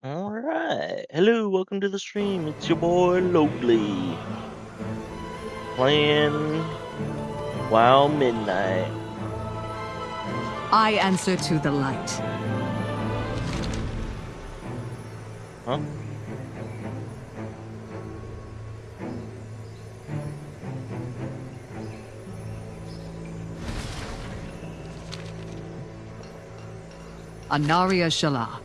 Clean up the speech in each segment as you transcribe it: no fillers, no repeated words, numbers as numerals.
Alright. Hello, welcome to the stream. It's your boy Loadly. Playing WoW Midnight. I answer to the light. Huh? Anaria Shala.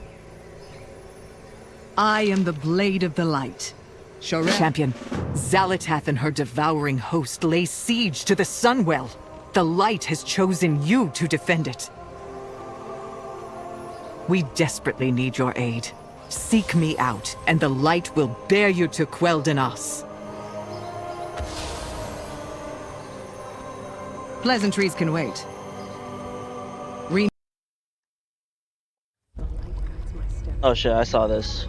I am the blade of the light. Champion, Zalatath and her devouring host lay siege to the Sunwell. The light has chosen you to defend it. We desperately need your aid. Seek me out, and the light will bear you to Quel'Danas. Pleasantries can wait. Oh shit, I saw this.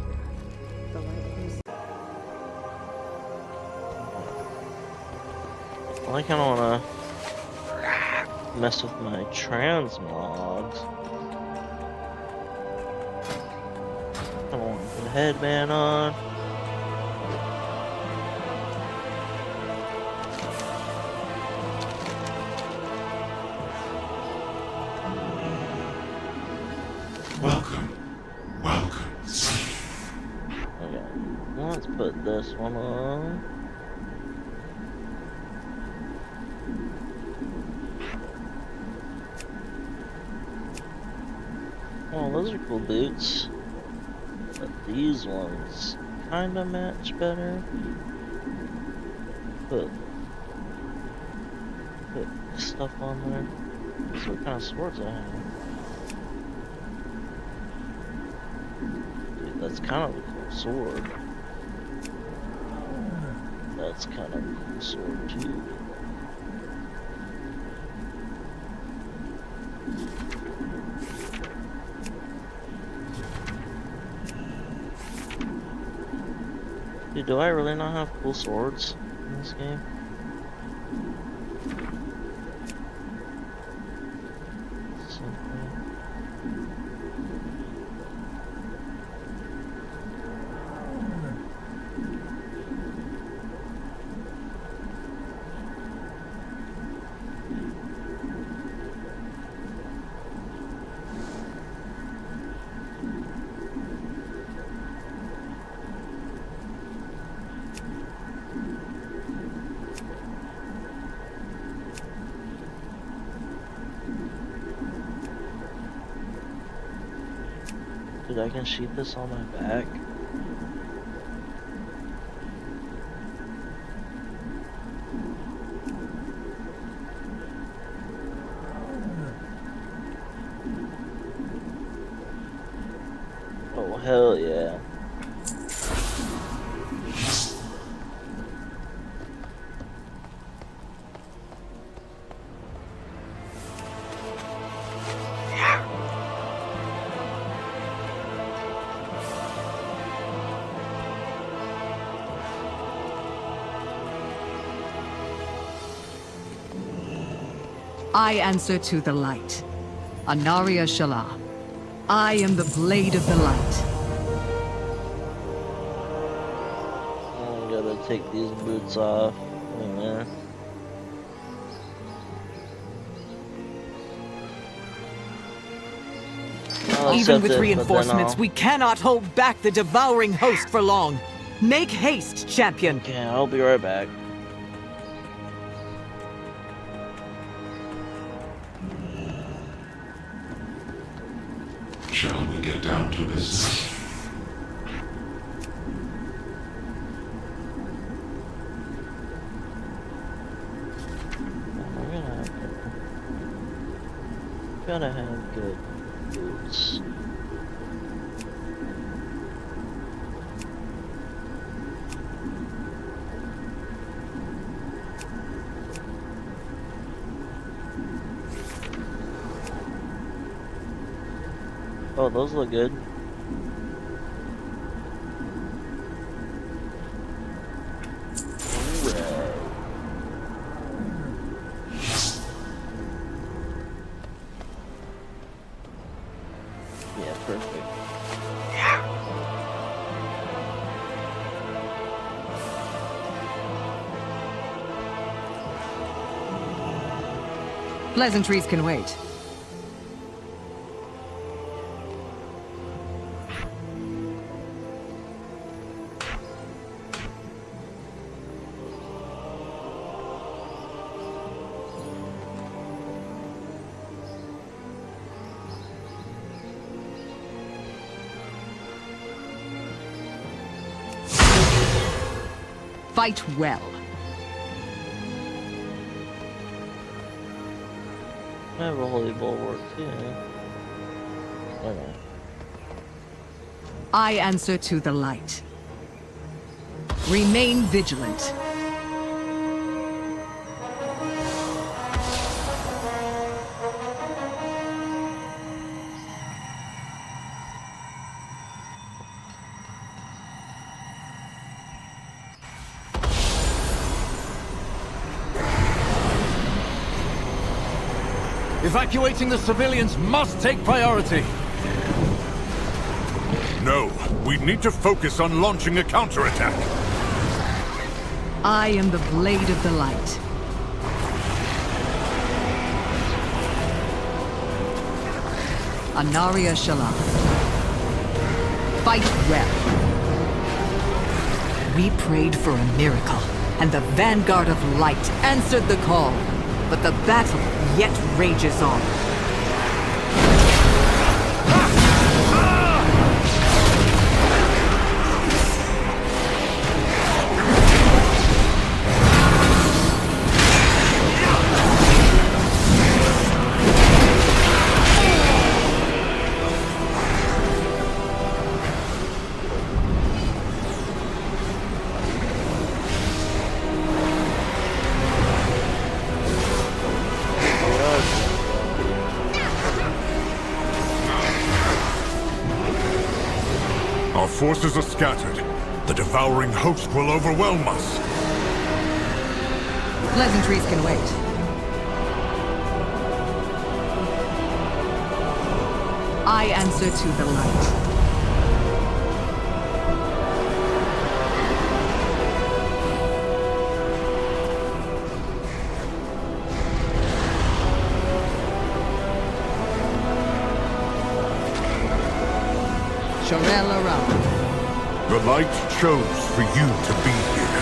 I kinda wanna mess with my transmogs. I wanna put a headband on. Welcome. Okay, let's put this one on. Oh, those are cool boots. But these ones kinda match better. Put stuff on there. So what kind of swords I have? Dude, that's kind of a cool sword. That's kind of a cool sword too. Dude, do I really not have cool swords in this game? Dude, I can sheath this on my back. Oh, hell yeah. I answer to the light. Anaria Shala. I am the blade of the light. I gotta take these boots off. Yeah. Even with reinforcements, we cannot hold back the devouring host for long. Make haste, champion. Yeah, I'll be right back. Shall we get down to business? Gotta have good boots. Oh, those look good. Yeah, perfect. Pleasantries can wait. Fight well. I have a holy bulwark too. Okay. I answer to the light. Remain vigilant. Evacuating the civilians must take priority. No, we need to focus on launching a counterattack. I am the blade of the light. Anaria Shalom. Fight well. We prayed for a miracle, and the Vanguard of Light answered the call. But the battle yet rages on. Our forces are scattered. The devouring host will overwhelm us. Pleasantries can wait. I answer to the light. Shorel around. The light chose for you to be here.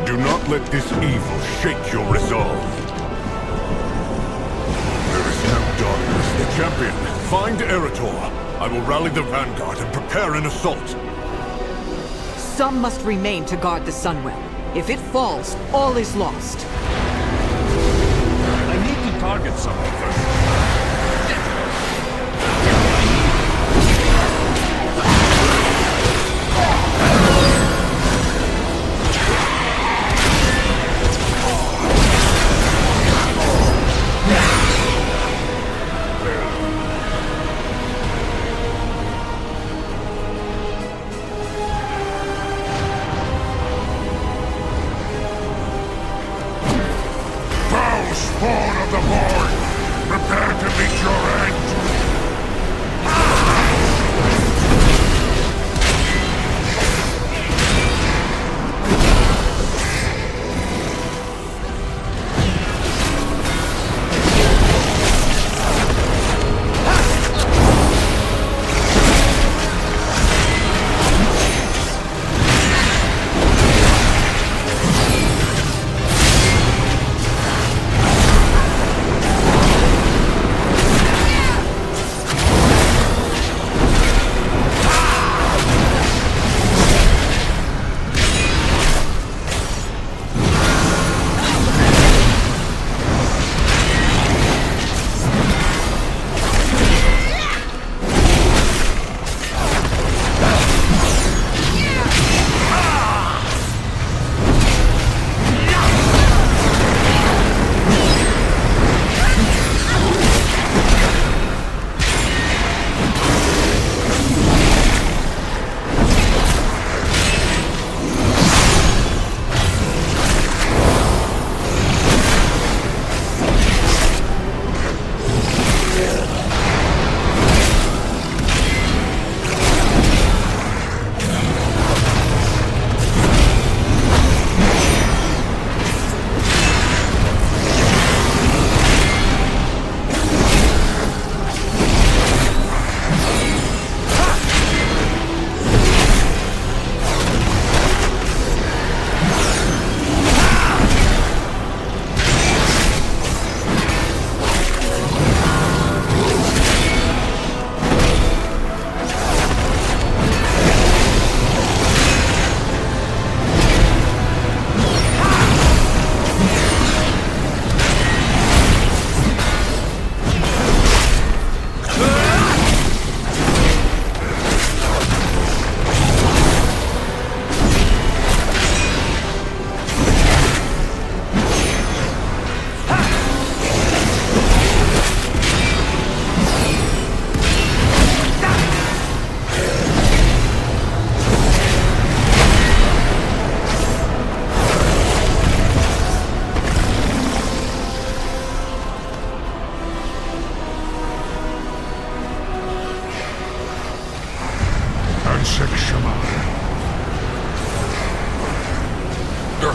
Do not let this evil shake your resolve. There is no darkness. The champion, find Eretor. I will rally the Vanguard and prepare an assault. Some must remain to guard the Sunwell. If it falls, all is lost. I need to target someone first. Spawn of the Void! Prepare to meet your end!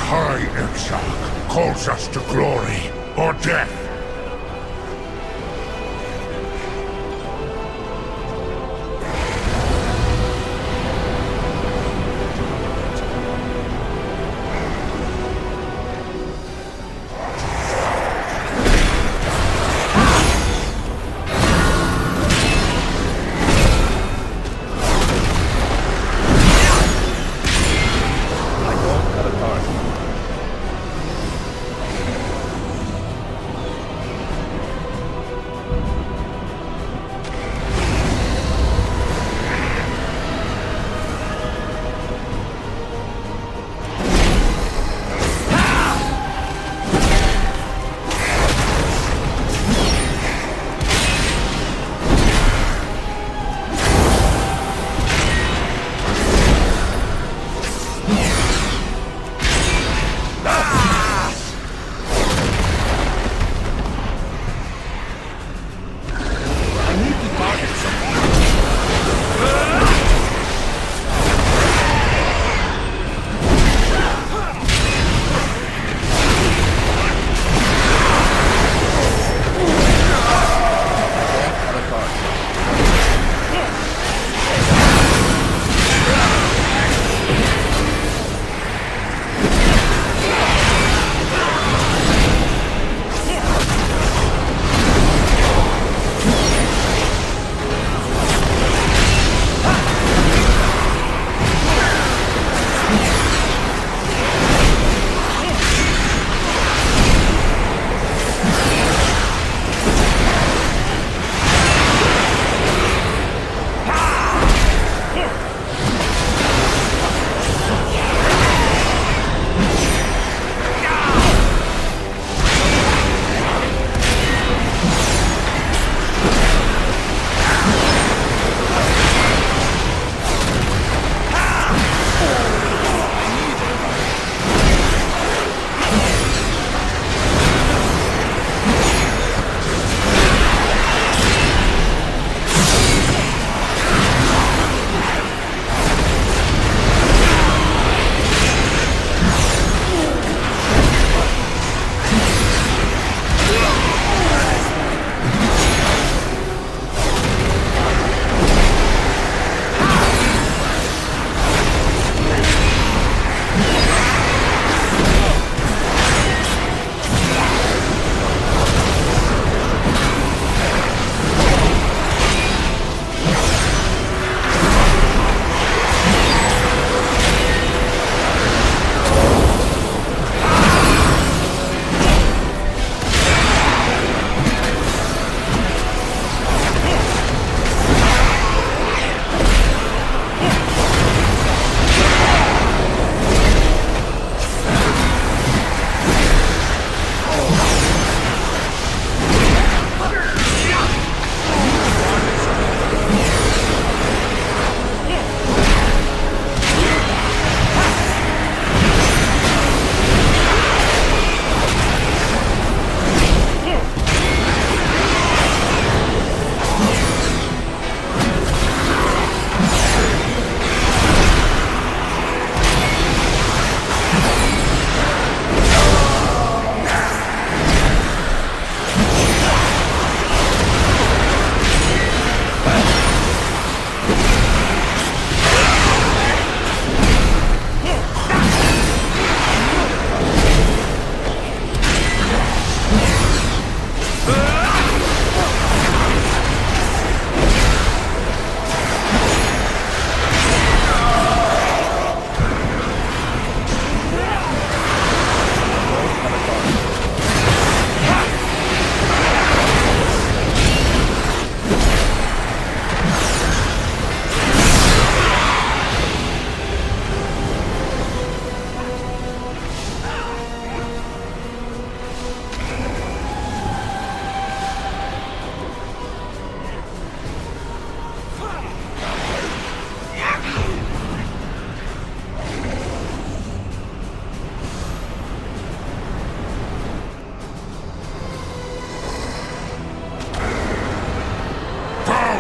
High Exarch calls us to glory or death.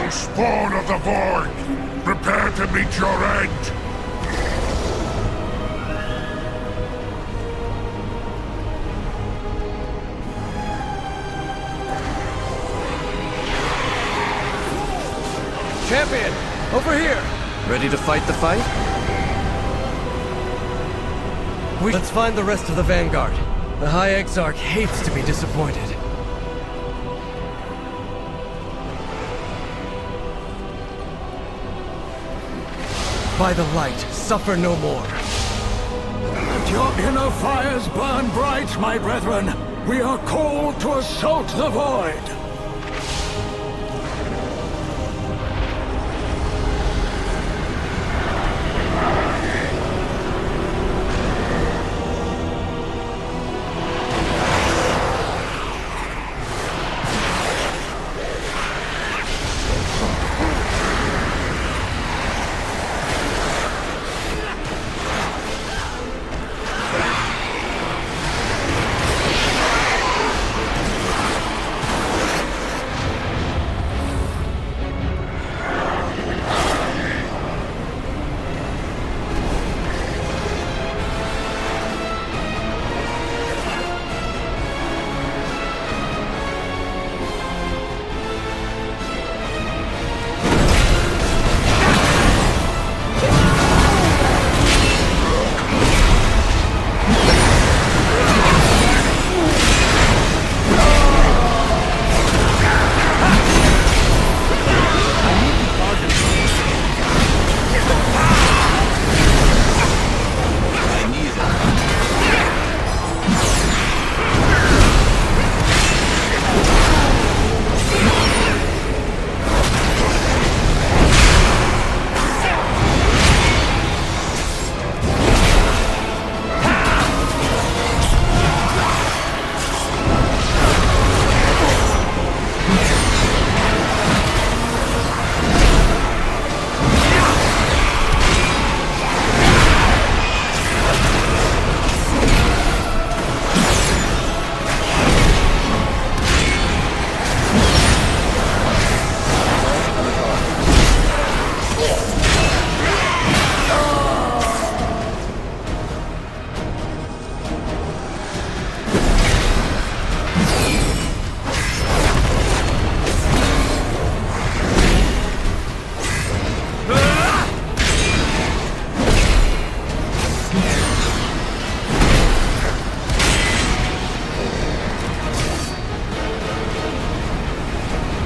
Spawn of the Void! Prepare to meet your end! Ready to fight the fight? Let's find the rest of the Vanguard. The High Exarch hates to be disappointed. By the light, suffer no more. Let your inner fires burn bright, my brethren. We are called to assault the void.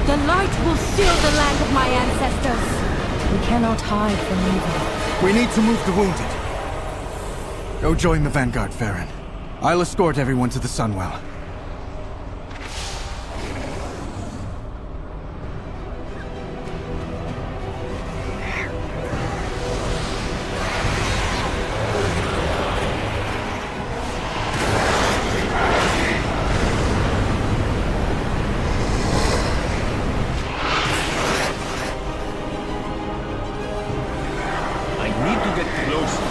The light will shield the land of my ancestors. We cannot hide from evil. We need to move the wounded. Go join the Vanguard, Farron. I'll escort everyone to the Sunwell. Closer.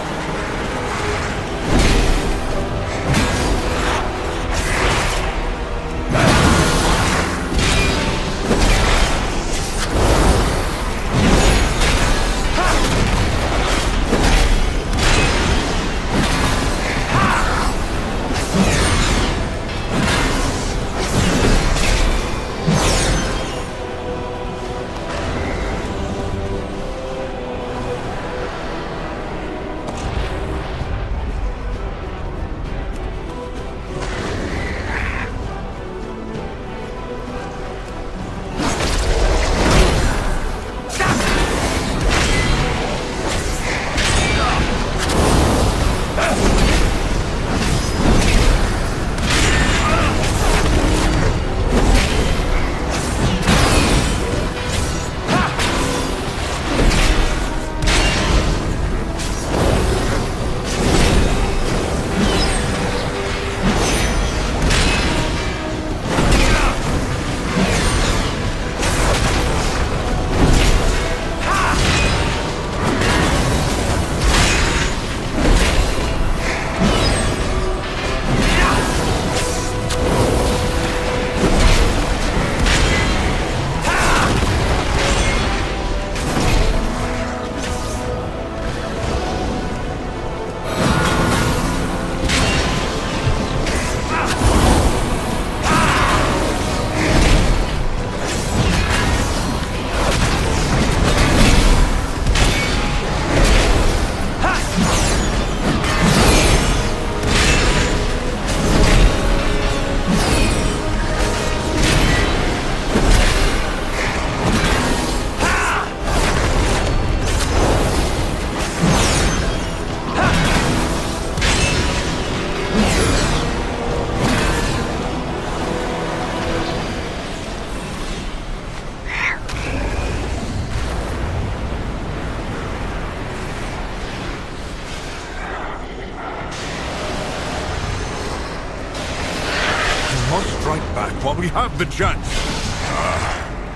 while we have the chance.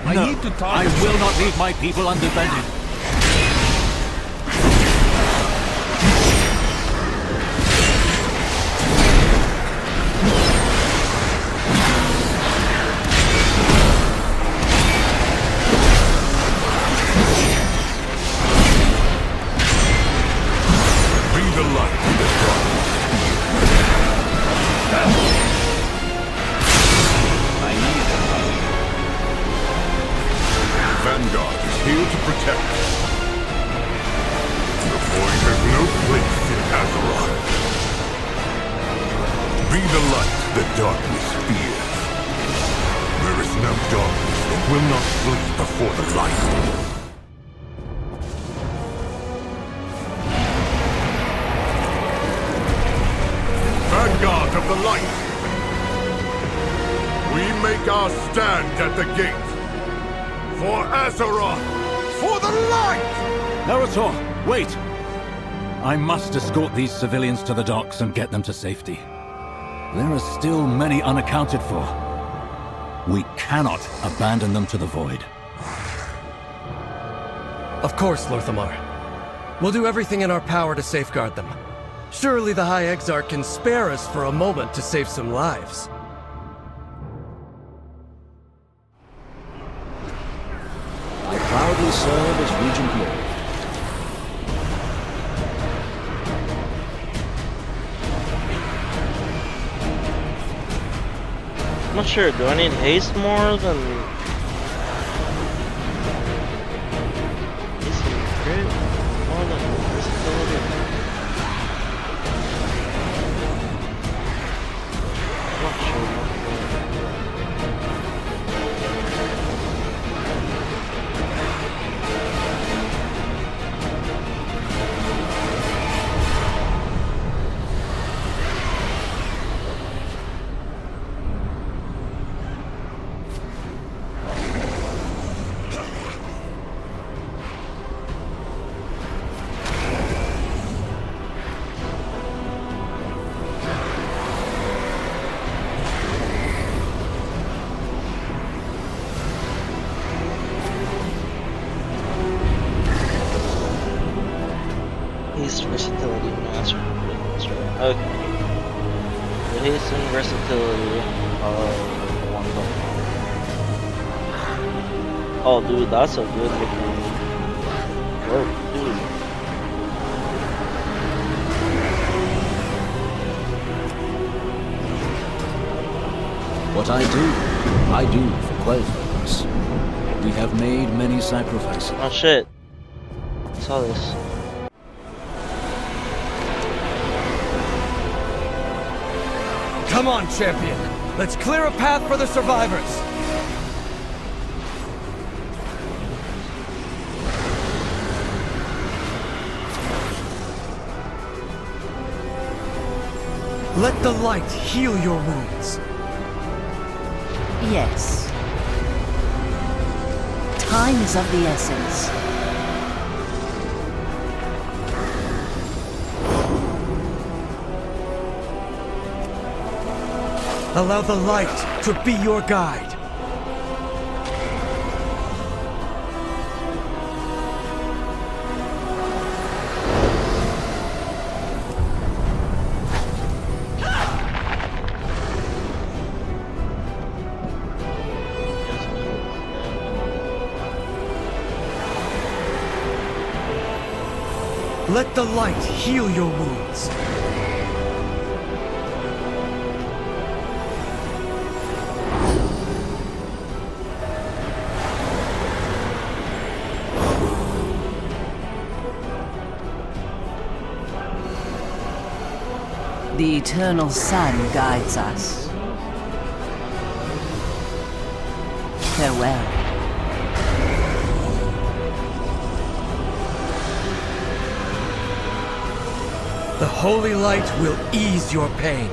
I need to talk. I will not leave my people undefended. Bring the light to the darkness. I need a hug. Vanguard is here to protect. The void has no place in Azeroth. Be the light that darkness fears. There is no darkness that will not flee before the light. Vanguard of the light! We make our stand at the gate! For Azeroth! For the light! Naruto, wait! I must escort these civilians to the docks and get them to safety. There are still many unaccounted for. We cannot abandon them to the void. Of course, Lorthamar. We'll do everything in our power to safeguard them. Surely the High Exarch can spare us for a moment to save some lives. I proudly serve as Regent Lord. I'm not sure. Do I need haste more than haste and crit? More than versatility? I'm not sure. Haste, versatility, master. Okay. The haste and versatility are one of them. Oh, dude, that's a good looking work, dude. What I do for Quel'Thas. We have made many sacrifices. Oh shit. I saw this. Come on, champion! Let's clear a path for the survivors! Let the light heal your wounds. Yes. Time is of the essence. Allow the light to be your guide. Let the light heal your wounds. The eternal sun guides us. Farewell. The holy light will ease your pain.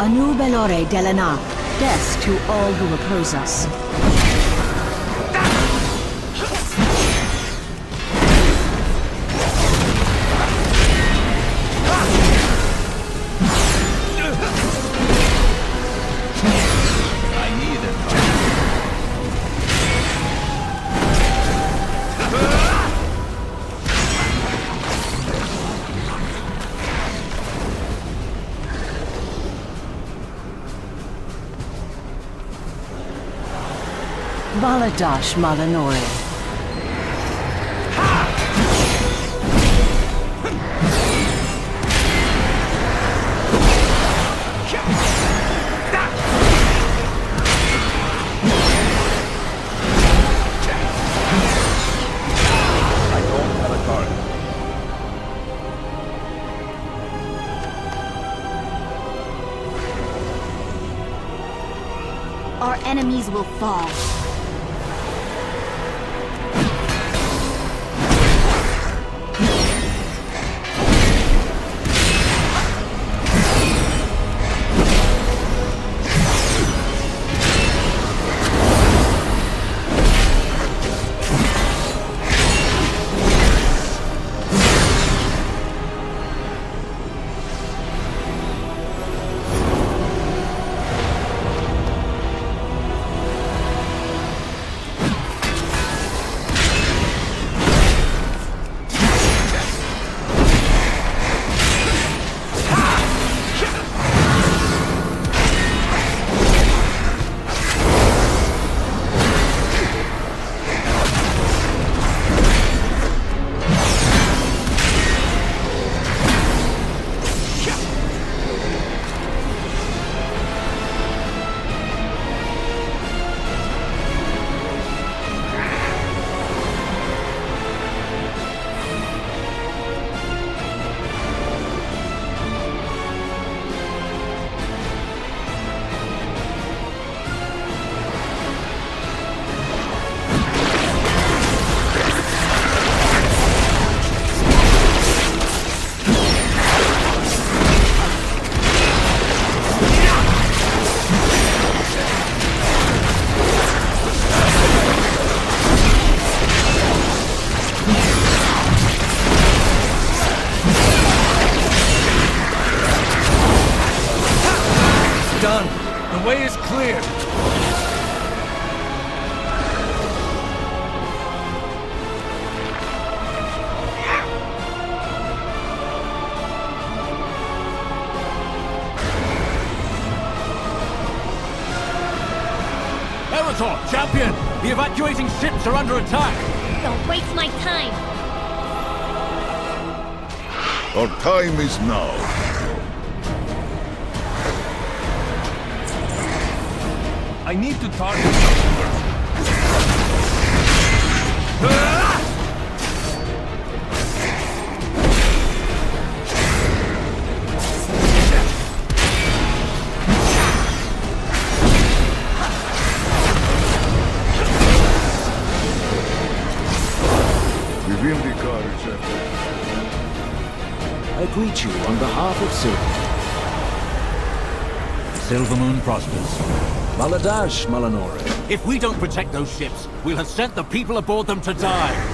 Anu Belore Delana. Death to all who oppose us. Valadash Malanore. Our enemies will fall. Done. The way is clear. Eretor, champion! The evacuating ships are under attack! Don't waste my time. Our time is now. I need to target something. I greet you on behalf of Silver. Silvermoon prospers. Maladash, Malanore. If we don't protect those ships, we'll have sent the people aboard them to die.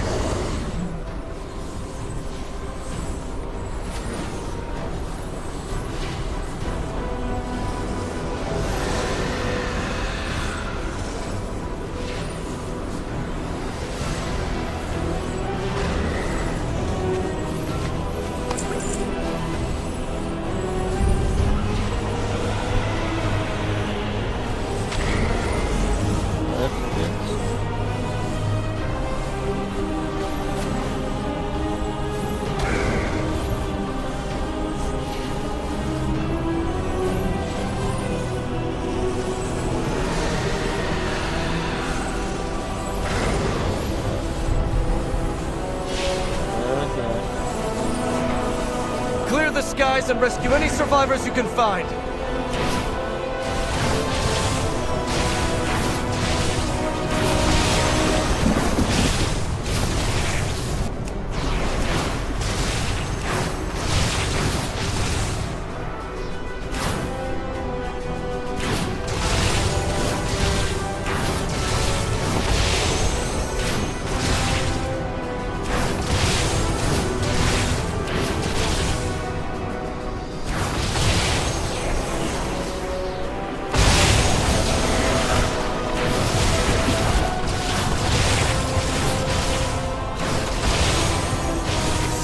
Clear the skies and rescue any survivors you can find.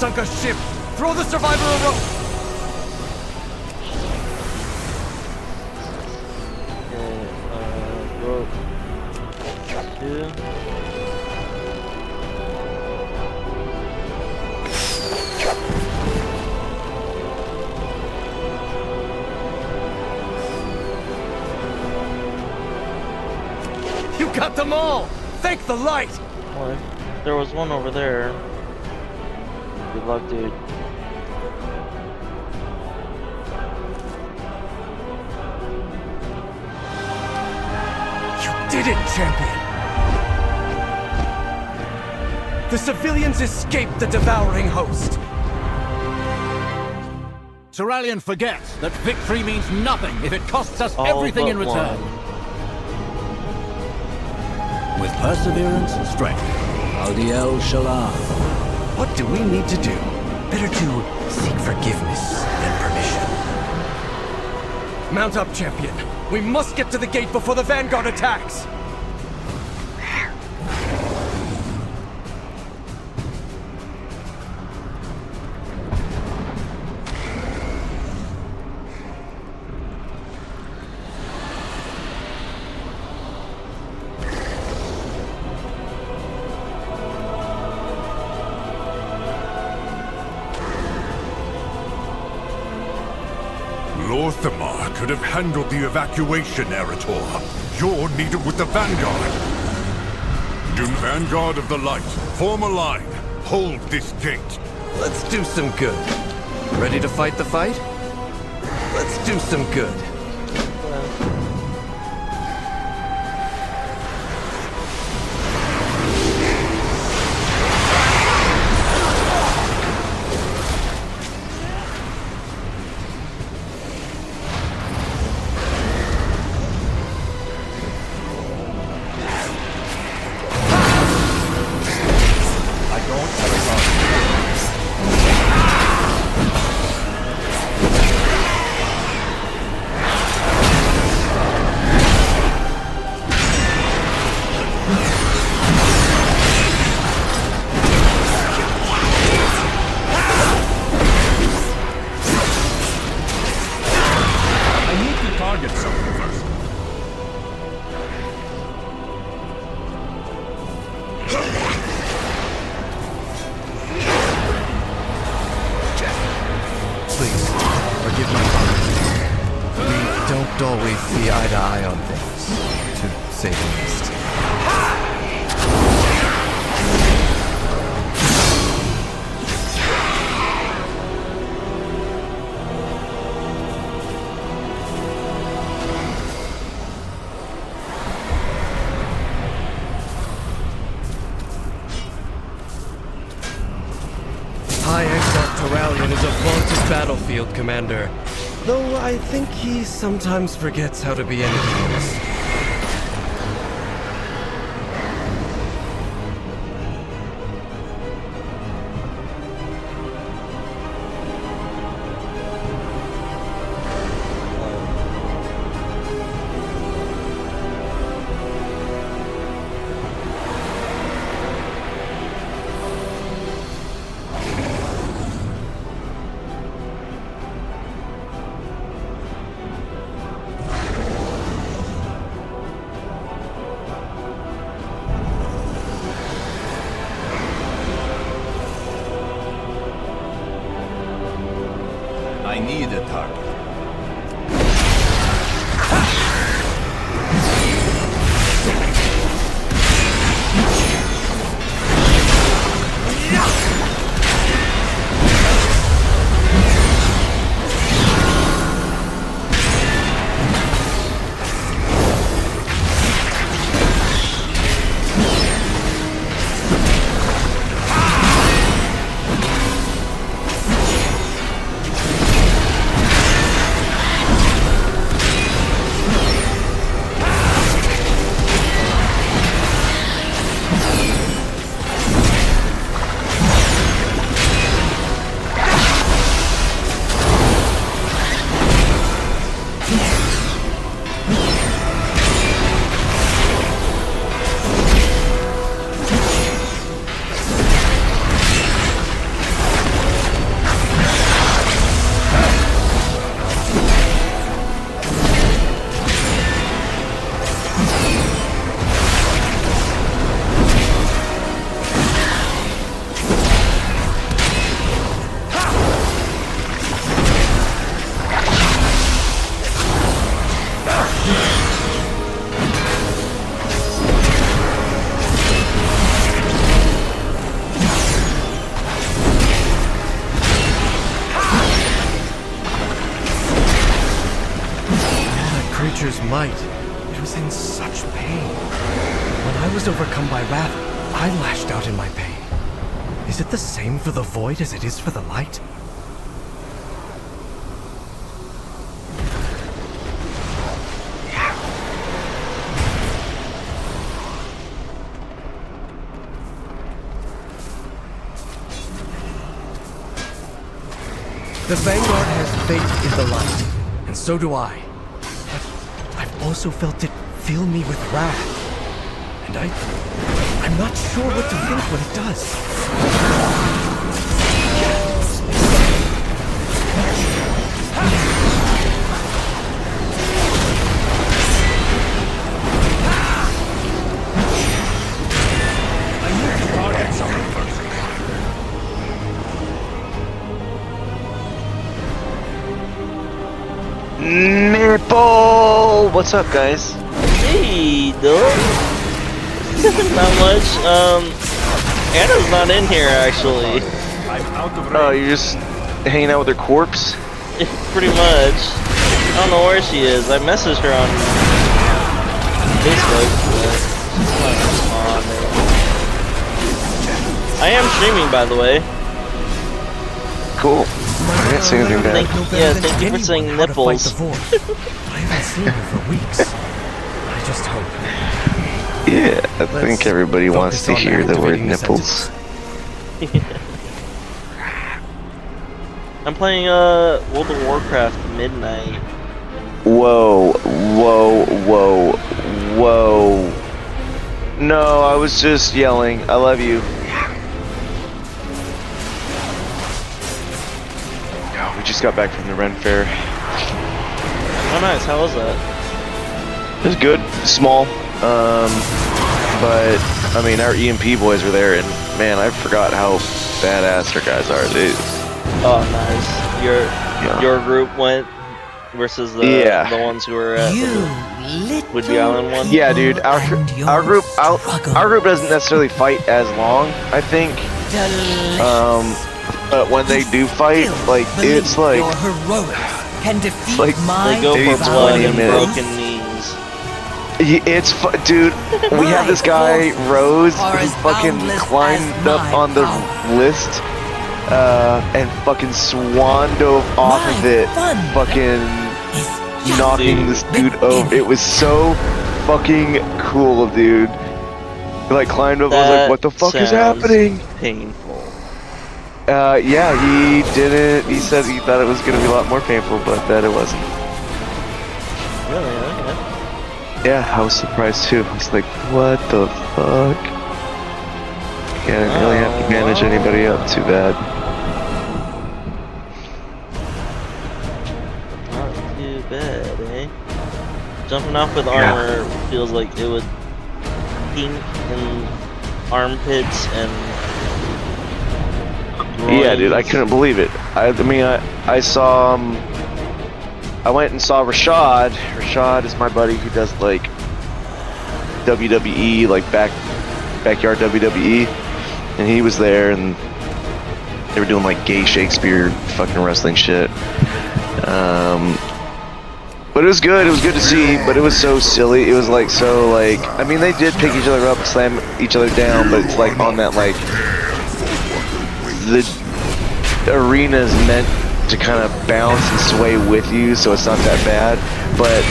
sunk a ship! Throw the survivor a rope! Okay, rope 2. You got them all! Thank the light! Well, there was one over there. Good luck, dude. You did it, champion! The civilians escaped the devouring host! Turallion forgets that victory means nothing if it costs us All everything but in return. one. With perseverance and strength, Aldiel Shalar. What do we need to do? Better to seek forgiveness than permission. Mount up, champion. We must get to the gate before the Vanguard attacks! Lorthamar could have handled the evacuation, Erator. You're needed with the Vanguard. Doom Vanguard of the Light, form a line. Hold this gate. Let's do some good. Ready to fight the fight? Let's do some good. Target something first. Please, forgive my comment. We don't always see eye to eye on things, to say the least. High Exarch Turallion is a vaunted battlefield commander, though I think he sometimes forgets how to be anything else. I need a target. light, it was in such pain. When I was overcome by wrath, I lashed out in my pain. Is it the same for the void as it is for the light? The Vanguard has faith in the light, and so do I. But I've also felt it fill me with wrath. And I'm not sure what to think when it does. I need to target someone first. Nipple! What's up, guys? Hey, dude. Not much. Anna's not in here, actually. I'm out of range. Oh, you're just hanging out with her corpse? Pretty much. I don't know where she is. I messaged her on Facebook, but she's not responding. I am streaming, by the way. Cool. I didn't say anything bad. Thank you for saying nipples. I haven't seen her for weeks. I just hope. Yeah, I think everybody wants to hear the word nipples. I'm playing World of Warcraft Midnight. Whoa, whoa, whoa, whoa. No, I was just yelling. I love you. Oh, we just got back from the Ren Fair. Oh nice, how was that? It was good, small. But I mean, our EMP boys were there, and man, I forgot how badass our guys are, dude. Oh nice. Your group went versus the ones who were at the Woodby Island one? Yeah, dude, our group doesn't necessarily fight as long, I think. But when they do fight, like it's like Can defeat like they go for blood and broken knees. It's dude. We have this guy Rose who fucking climbed up on the list and fucking swan dove off of it, fucking knocking this dude over. It was so fucking cool, dude. He like climbed up. I was like, what the fuck is happening? Painful. Yeah, he didn't. He said he thought it was gonna be a lot more painful, but that it wasn't. Really? Okay. Yeah, I was surprised too. I was like, what the fuck? Yeah, I didn't really have to manage anybody up too bad. Not too bad, eh? Jumping off with armor feels like it would stink in armpits and groins. Yeah, dude, I couldn't believe it. I mean, I saw I went and saw Rashad. Rashad is my buddy who does like WWE, like backyard WWE, and he was there, and they were doing like gay Shakespeare fucking wrestling shit. But it was good. It was good to see. But it was so silly. It was like so like I mean they did pick each other up and slam each other down, but it's like on that like the arena's meant to kind of bounce and sway with you, so it's not that bad. But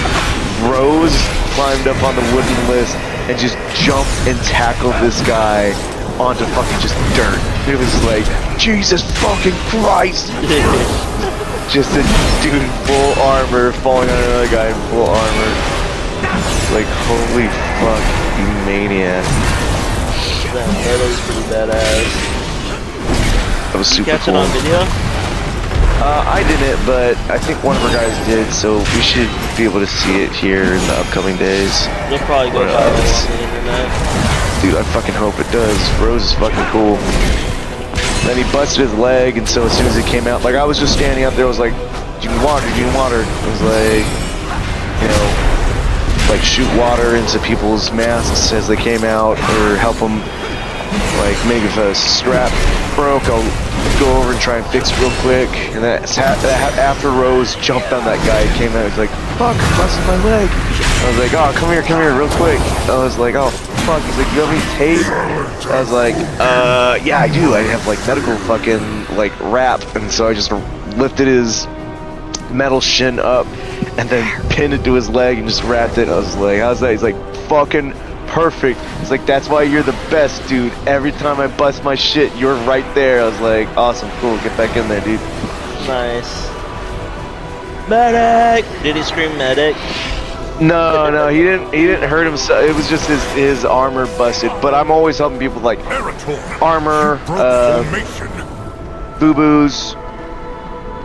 Rose climbed up on the wooden list and just jumped and tackled this guy onto fucking just dirt. It was like, Jesus fucking Christ! Just a dude in full armor falling on another guy in full armor. Like, holy fuck, you maniac. That was pretty badass. That was super Catch cool. it on video? I didn't, but I think one of our guys did, so we should be able to see it here in the upcoming days. You'll probably go viral on the internet. Dude, I fucking hope it does. Rose is fucking cool. Then he busted his leg, and so as soon as it came out, like I was just standing out there, I was like, do you need water, do you need water? I was like, you know, like shoot water into people's masks as they came out, or help them, like maybe if a strap broke, I'll go over and try and fix it real quick. And then after Rose jumped on that guy, he came out, he was like, fuck, busted my leg. I was like, oh, come here, real quick. I was like, oh, fuck. He's like, you have any tape? I was like, yeah, I do. I have, like, medical fucking, like, wrap. And so I just lifted his metal shin up and then pinned it to his leg and just wrapped it. I was like, how's that? He's like, fucking perfect. He's like, that's why you're the best, dude. Every time I bust my shit, you're right there. I was like, awesome, cool, get back in there, dude. Nice. Medic! Did he scream medic? No, he didn't hurt himself. It was just his armor busted. But I'm always helping people with, like, armor, boo-boos.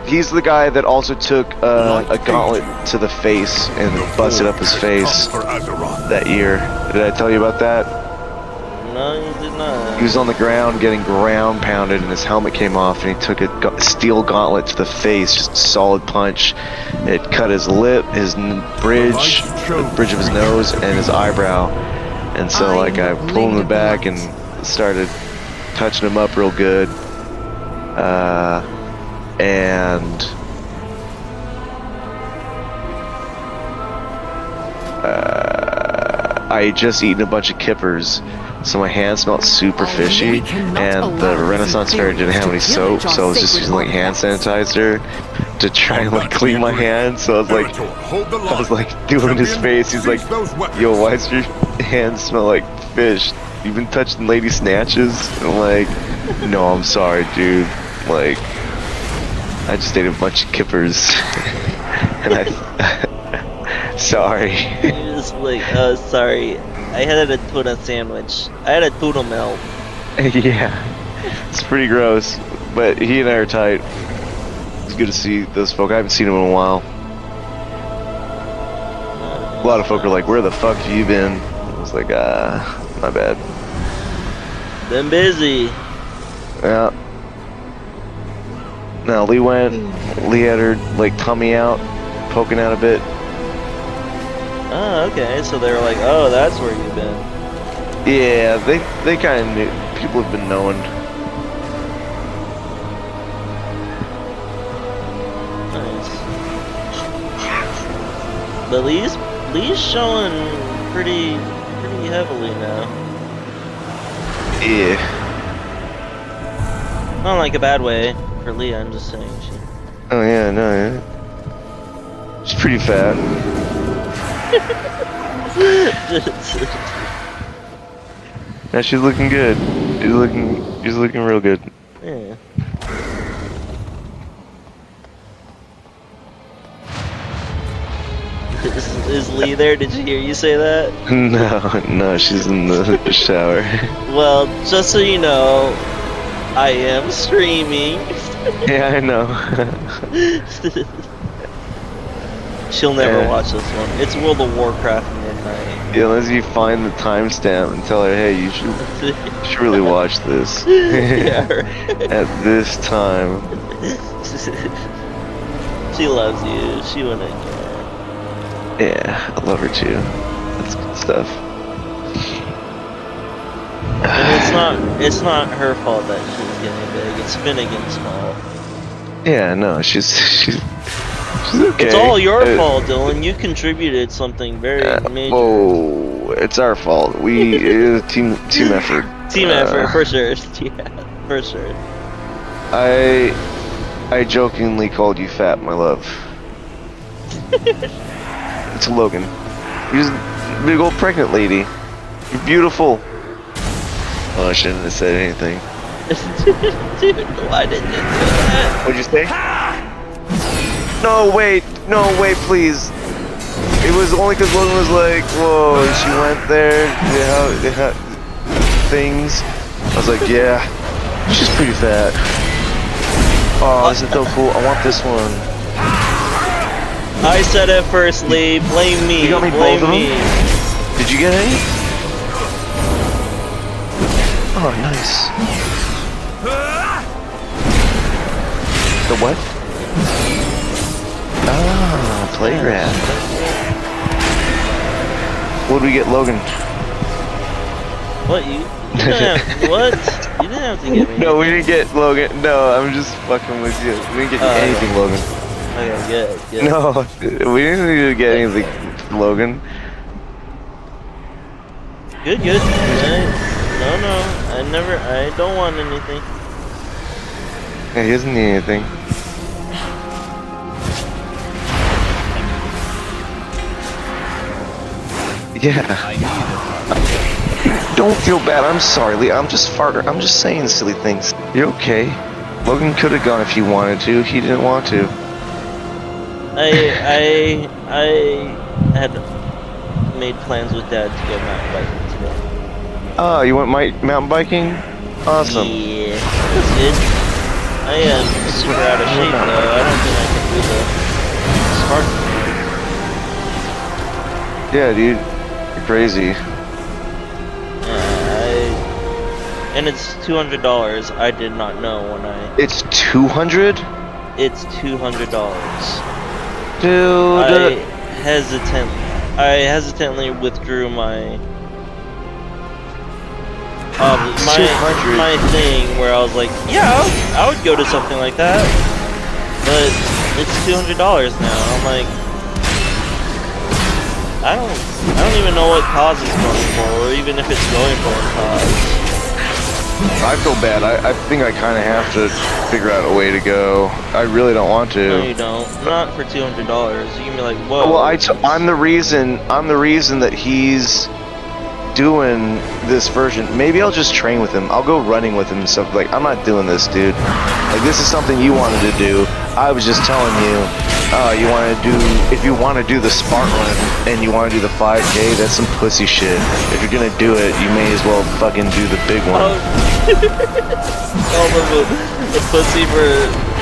He's the guy that also took a gauntlet to the face and busted up his face that year. Did I tell you about that? No, you did not. He was on the ground getting ground pounded and his helmet came off and he took a steel gauntlet to the face, just a solid punch. It cut his lip, his bridge, the bridge of his nose, and his eyebrow. And so like I pulled him back and started touching him up real good. And I had just eaten a bunch of kippers, so my hands smelled super fishy, and the Renaissance fair didn't have any soap, so I was just using like hand sanitizer to try and like clean my hands. So I was like doing his face. He's like, yo, why does your hands smell like fish? You've been touching lady snatches? And I'm like, no, I'm sorry, dude. Like, I just ate a bunch of kippers. And I sorry. He was like, sorry. I had a tuna sandwich. I had a tuna melt. Yeah, it's pretty gross, but he and I are tight. It's good to see those folk. I haven't seen them in a while. A lot of folk are like, where the fuck have you been? I was like, my bad. Been busy. Yeah. No, Lee had her, like, tummy out, poking out a bit. Oh, okay, so they were like, oh, that's where you've been. Yeah, they kind of knew. People have been knowing. Nice. But Lee's showing pretty heavily now. Yeah. Not like a bad way for Lee, I'm just saying. Oh yeah, no, yeah. She's pretty fat. Yeah, she's looking good. She's looking real good. Yeah. Is Lee there? Did you hear you say that? No, she's in the shower. Well, just so you know, I am streaming. Yeah, I know. She'll never watch this one. It's World of Warcraft midnight. Yeah, unless you find the timestamp and tell her, hey, you should really watch this. Yeah, right. At this time. She loves you. She wouldn't care. Yeah, I love her too. That's good stuff. And it's not her fault that she's getting big. It's Finnegan's fault. Yeah, no, she's okay. It's all your fault, Dylan. You contributed something very major. Oh, it's our fault. We it was team effort. Team effort for sure. Yeah, for sure. I jokingly called you fat, my love. It's Logan. You're a big old pregnant lady. You're beautiful. Oh, I shouldn't have said anything. Dude, why didn't you do that? What'd you say? No, wait, please. It was only because Logan was like, whoa, she went there, they had things. I was like, yeah, she's pretty fat. Oh, this is so cool, I want this one. I said it first, Lee. Blame me. You got me Blame both of me. them? Did you get any? Oh, nice. The what? Ah, playground. What did we get, Logan? What, you didn't have, what? You didn't have to give me No, we didn't get Logan. No, I'm just fucking with you. We didn't get anything, Logan. Okay, good. No, we didn't need to get anything, Logan. Good. No, I don't want anything. Yeah, he doesn't need anything. Yeah. Don't feel bad. I'm sorry, Lee. I'm just farting. I'm just saying silly things. You're okay. Logan could have gone if he wanted to. He didn't want to. I had made plans with Dad to go mountain biking today. Oh, you went mountain biking? Awesome. Yeah, that's good. I am super out of shape though. I don't think I can do the Spartan. Yeah, dude. You're crazy. And it's $200. I did not know when I. It's 200? It's $200. Dude. I hesitantly withdrew my thing where I was like, yeah, I would go to something like that, but it's $200 now. I'm like, I don't even know what cause it's going for, or even if it's going for a cause. I feel bad. I think I kind of have to figure out a way to go. I really don't want to. No, you don't. Not for $200. You can be like, whoa. Well, I'm the reason that he's doing this version. Maybe I'll just train with him. I'll go running with him and stuff. Like, I'm not doing this, dude. Like, this is something you wanted to do. I was just telling you, you want to do, if you want to do the Spartan and you want to do the 5K, that's some pussy shit. If you're gonna do it, you may as well fucking do the big one. Call him a pussy for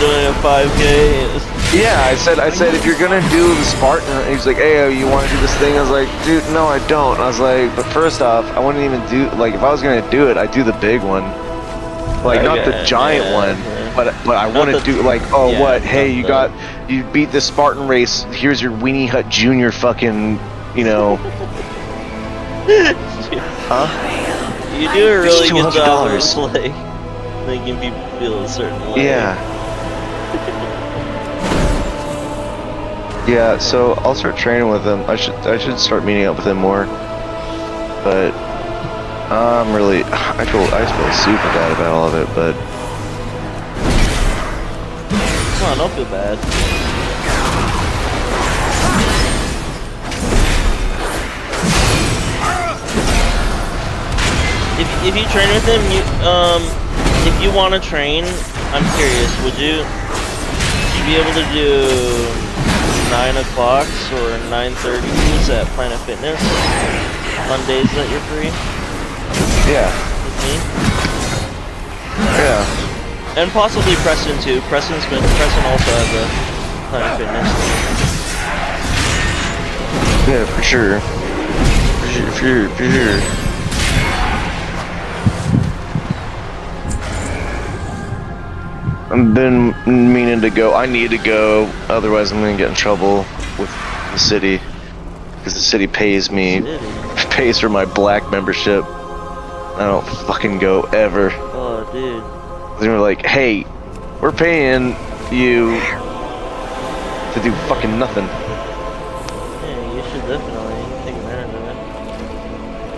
doing a 5K. Yeah, I said if you're gonna do the Spartan, he's like, hey, you want to do this thing? I was like, dude, no, I don't. I was like, but first off, I wouldn't even do, like, if I was gonna do it, I'd do the big one, like not the giant one, but I want to do like, hey, you beat the Spartan race. Here's your Weenie Hut Junior fucking, huh? You do a really good job of like making people feel a certain way. Yeah. Yeah, so I'll start training with him. I should start meeting up with him more. But I feel super bad about all of it, but come on, don't feel bad. If you train with him, if you want to train, I'm curious, would you be able to do 9 o'clock or 9:30s at Planet Fitness on days that you're free? Yeah. With me? Yeah. And possibly Preston too. Preston also has a Planet Fitness. Yeah, for sure. For sure. I've been meaning to go. I need to go, otherwise I'm gonna get in trouble with the city. Because the city pays for my black membership. I don't fucking go ever. Oh, dude. They were like, hey, we're paying you to do fucking nothing. Yeah, you should definitely take advantage of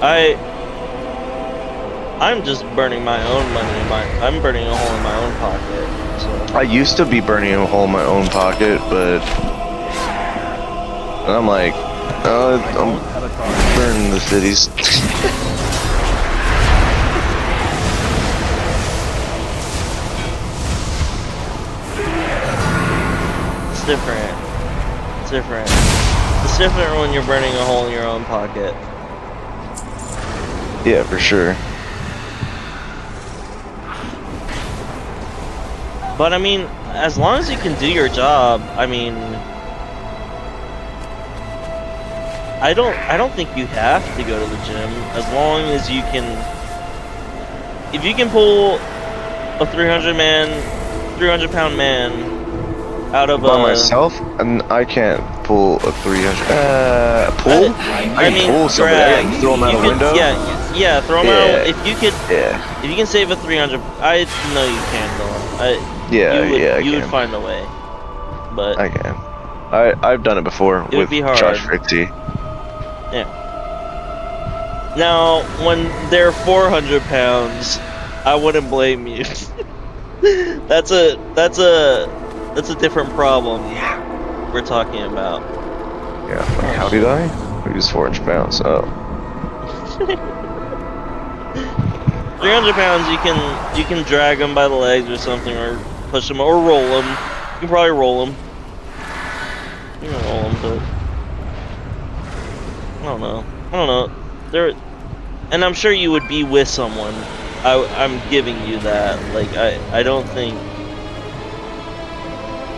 it. I'm just burning my own money. I'm burning a hole in my own pocket. So. I used to be burning a hole in my own pocket, but I'm like, I'm burning the cities. It's different. It's different when you're burning a hole in your own pocket. Yeah, for sure. But I mean, as long as you can do your job, I mean, I don't think you have to go to the gym as long as you can. If you can pull a 300-pound man out of by myself, and I can't pull a 300. Pull? I mean, pull somebody. I can throw him out a window. Yeah, throw him out. If you could, if you can save a 300, I know you can though. You would find a way. but I can. I've done it before it would with be hard. Josh Frixie. Yeah. Now, when they're 400 pounds, I wouldn't blame you. that's a different problem we're talking about. Yeah, like, how did I? He's 400 pounds. Oh. 300 pounds, you can drag them by the legs or something, or push them, or roll them. You can probably roll them. You can roll them, but I don't know. And I'm sure you would be with someone. I'm giving you that. Like I don't think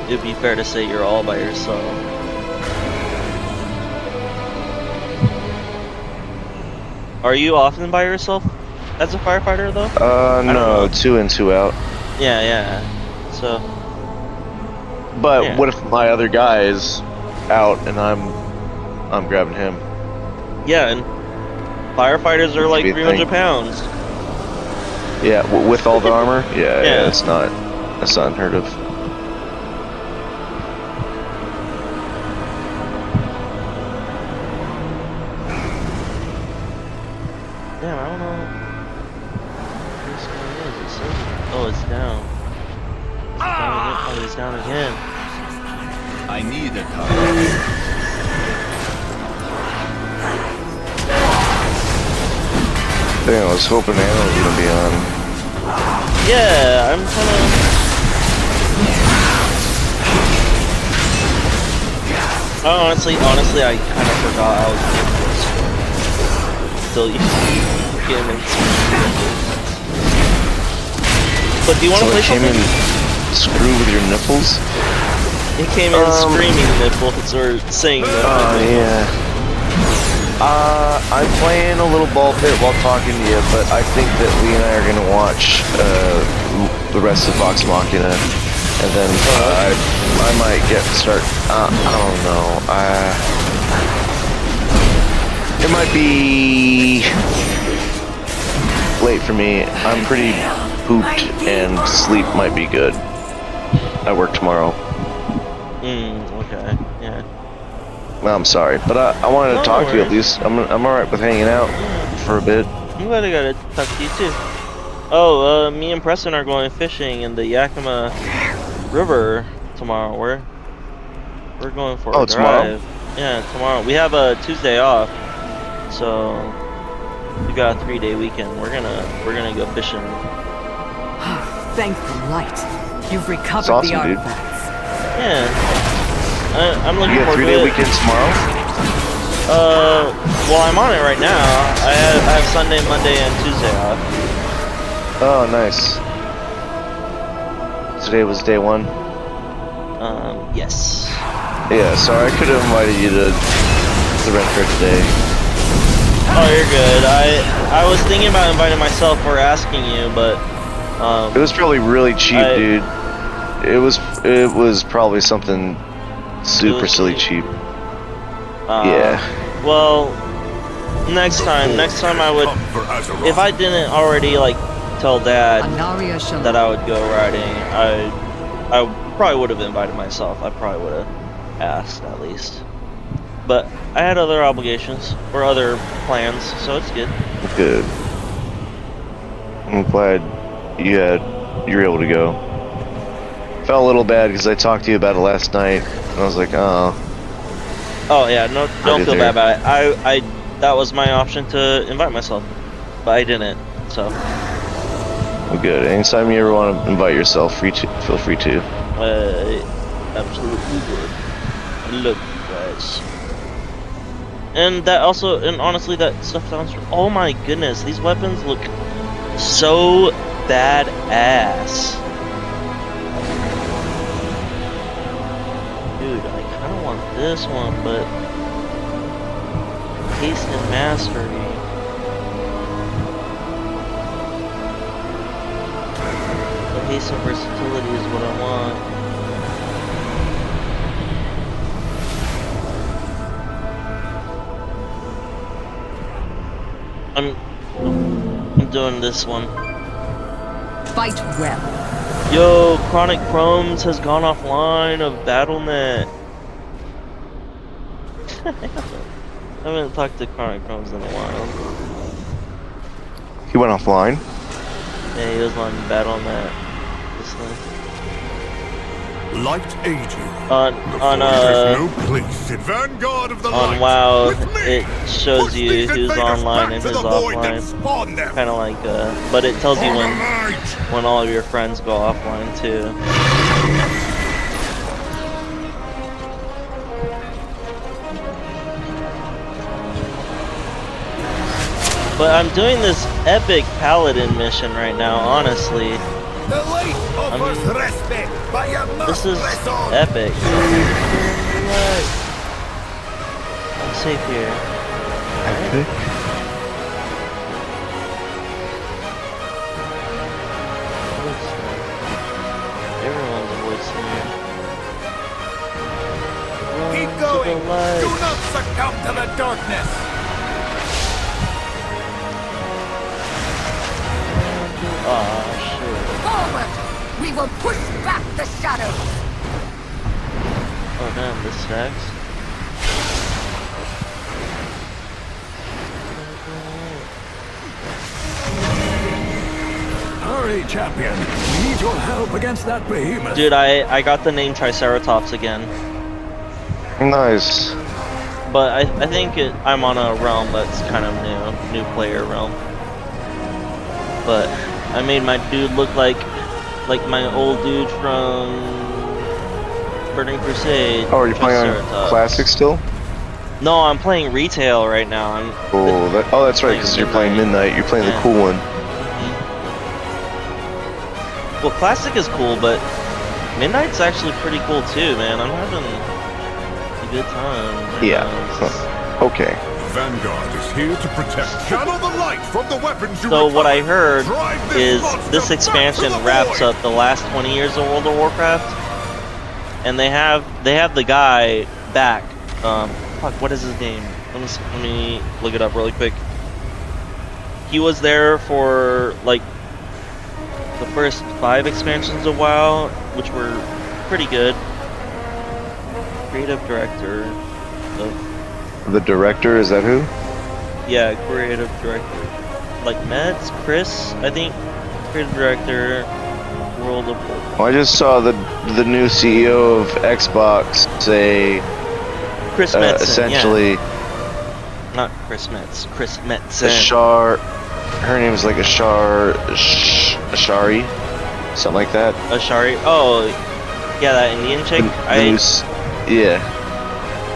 it'd be fair to say you're all by yourself. Are you often by yourself as a firefighter, though? No, 2 in, 2 out. Yeah. So. But yeah. what if my other guy is out and I'm grabbing him? Yeah, and firefighters are like 300 pounds. Yeah, with all the armor. Yeah, Yeah. that's not unheard of. Damn, I don't know. This one is. Oh, it's down. It's down again. I need a car. Dang, I was hoping Anna was gonna be on. Yeah, I'm kind of. Honestly, I kind of forgot I was doing this. Until you came in. But do you want to play came something? in screw with your nipples? He came in screaming nipples or saying nipples. Oh, yeah. I'm playing a little ball pit while talking to you, but I think that Lee and I are going to watch the rest of Vox Machina, and then I might start, I don't know, it might be late for me. I'm pretty pooped, and sleep might be good. I work tomorrow. Okay, yeah. Well, I'm sorry, but I wanted to talk to you at least. I'm alright with hanging out for a bit. I'm glad I got to talk to you too. Oh, me and Preston are going fishing in the Yakima River tomorrow. We're going for a drive. Tomorrow? Yeah, tomorrow. We have a Tuesday off, so we got a 3-day weekend. We're gonna go fishing. Thank the light. You've recovered awesome, the dude. artifacts. Yeah. I'm looking You got a forward to 3-day it. weekend tomorrow? Well, I'm on it right now. I have Sunday, Monday, and Tuesday off. Oh, nice. Today was day 1? Yes. Yeah, sorry, I could have invited you to the rent fair today. Oh, you're good. I was thinking about inviting myself or asking you, but It was probably really cheap, dude. It was probably something super silly cheap. Yeah. Well, next time I would, if I didn't already like tell Dad that I would go riding, I probably would have invited myself. I probably would have asked at least. But I had other obligations or other plans, so it's good. Good. I'm glad you were able to go. Felt a little bad because I talked to you about it last night, and I was like, oh. Oh yeah, no, don't feel bad about it. I that was my option to invite myself, but I didn't. So. Well, good. Anytime you ever want to invite yourself, feel free to. Absolutely good. I love you guys. And that also, and honestly, that stuff sounds. Oh my goodness, these weapons look so badass. Dude, I kind of want this one, but haste and mastery. The haste and versatility is what I want. I'm doing this one. Fight well. Yo, Chronic Chromes has gone offline of BattleNet. I haven't talked to Chronic Chromes in a while. He went offline? Yeah, he was on BattleNet. Light aid you. On no place in Vanguard of the on Light. WoW, With me. it shows Push you these who's invaders online back and to who's the void and offline. spawn them. Kind of like, but it tells you For the when light. all of your friends go offline too. But I'm doing this epic paladin mission right now, honestly. The light offers respite, but you must This is press on. epic. I'm safe here. Epic? Everyone's voice here. Keep Run going. to the light. Do not succumb to the darkness. Aw, shit. Forward! We will push back the shadows! Oh damn, this stacks. Hurry, champion. We need your help against that behemoth. Dude, I got the name Triceratops again. Nice. But I think I'm on a realm that's kind of new player realm. But I made my dude look like my old dude from Burning Crusade. Oh, are you playing on Triceratops. Classic still? No, I'm playing retail right now. That's right, because you're playing Midnight. You're playing the cool one. Well, Classic is cool, but Midnight's actually pretty cool too, man. I'm having a good time. Right Yeah. now. Huh. Okay. Vanguard is here to protect. Channel the light from the weapons you So what I heard Drive this is monster this back expansion to the wraps void. up the last 20 years of World of Warcraft, and they have the guy back. Fuck, what is his name? Let me look it up really quick. He was there for like the first 5 expansions of WoW, which were pretty good. Creative director of The director, is that who? Yeah, creative director. Like Meds, Chris, I think. Creative director, World of Warcraft. Well, I just saw the new CEO of Xbox say Chris Metzen, essentially yeah. Not Chris Metz, Chris Metzen. her name is like Ashari, something like that. Ashari. Oh, yeah, that Indian chick. Yeah.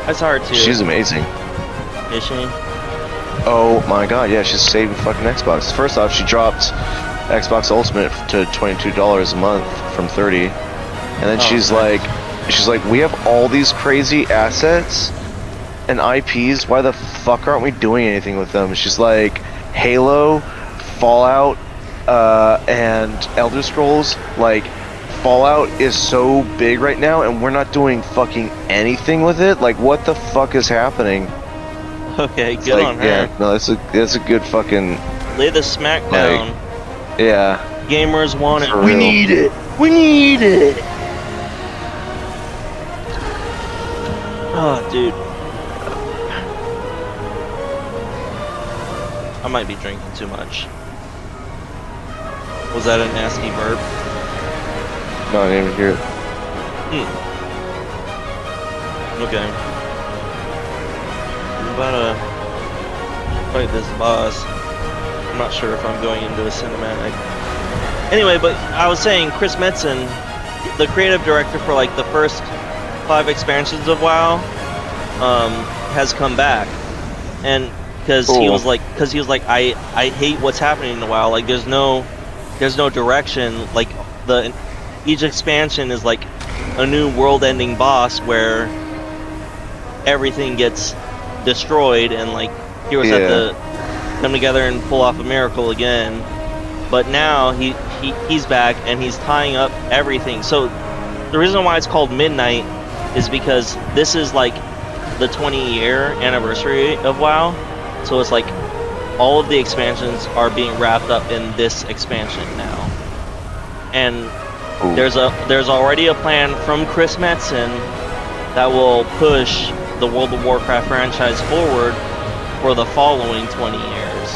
I saw her too. She's amazing. Is she? Oh my god, yeah, she's saving fucking Xbox. First off, she dropped Xbox Ultimate to $22 a month from $30. And then she's like, we have all these crazy assets and IPs, why the fuck aren't we doing anything with them? She's like, Halo, Fallout, and Elder Scrolls, like, Fallout is so big right now and we're not doing fucking anything with it? Like, what the fuck is happening? Okay, good on her. Yeah, no, that's a good fucking... Lay the smack down. Yeah. Gamers want it. We need it. We need it. Oh, dude. I might be drinking too much. Was that a nasty burp? No, I didn't even hear it. Okay. I'm about to fight this boss. I'm not sure if I'm going into a cinematic. Anyway, but I was saying Chris Metzen, the creative director for like the first 5 expansions of WoW, has come back, and because he was like, I hate what's happening in WoW. Like there's no direction. Like each expansion is like a new world-ending boss where everything gets destroyed, and like heroes have to come together and pull off a miracle again. But now he's back and he's tying up everything. So the reason why it's called Midnight is because this is like the 20-year anniversary of WoW. So it's like all of the expansions are being wrapped up in this expansion now. And Ooh. There's already a plan from Chris Metzen that will push the World of Warcraft franchise forward for the following 20 years.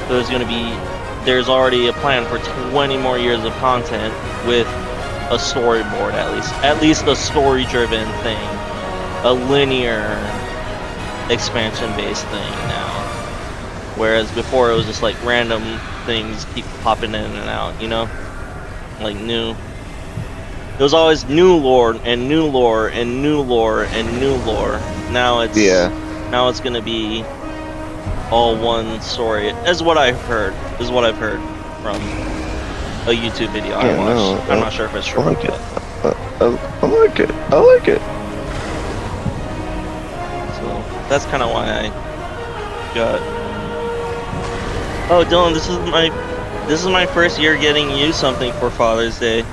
So there's already a plan for 20 more years of content with a storyboard at least a story-driven thing, a linear expansion-based thing now. Whereas before it was just like random things keep popping in and out, you know, like new. It was always new lore and new lore and new lore and new lore. Now it's gonna be all one story. Is what I've heard from a YouTube video I watched. I'm not sure if it's true. I like it. I like it. I like it. So that's kind of why I got. Oh, Dylan, this is my first year getting you something for Father's Day.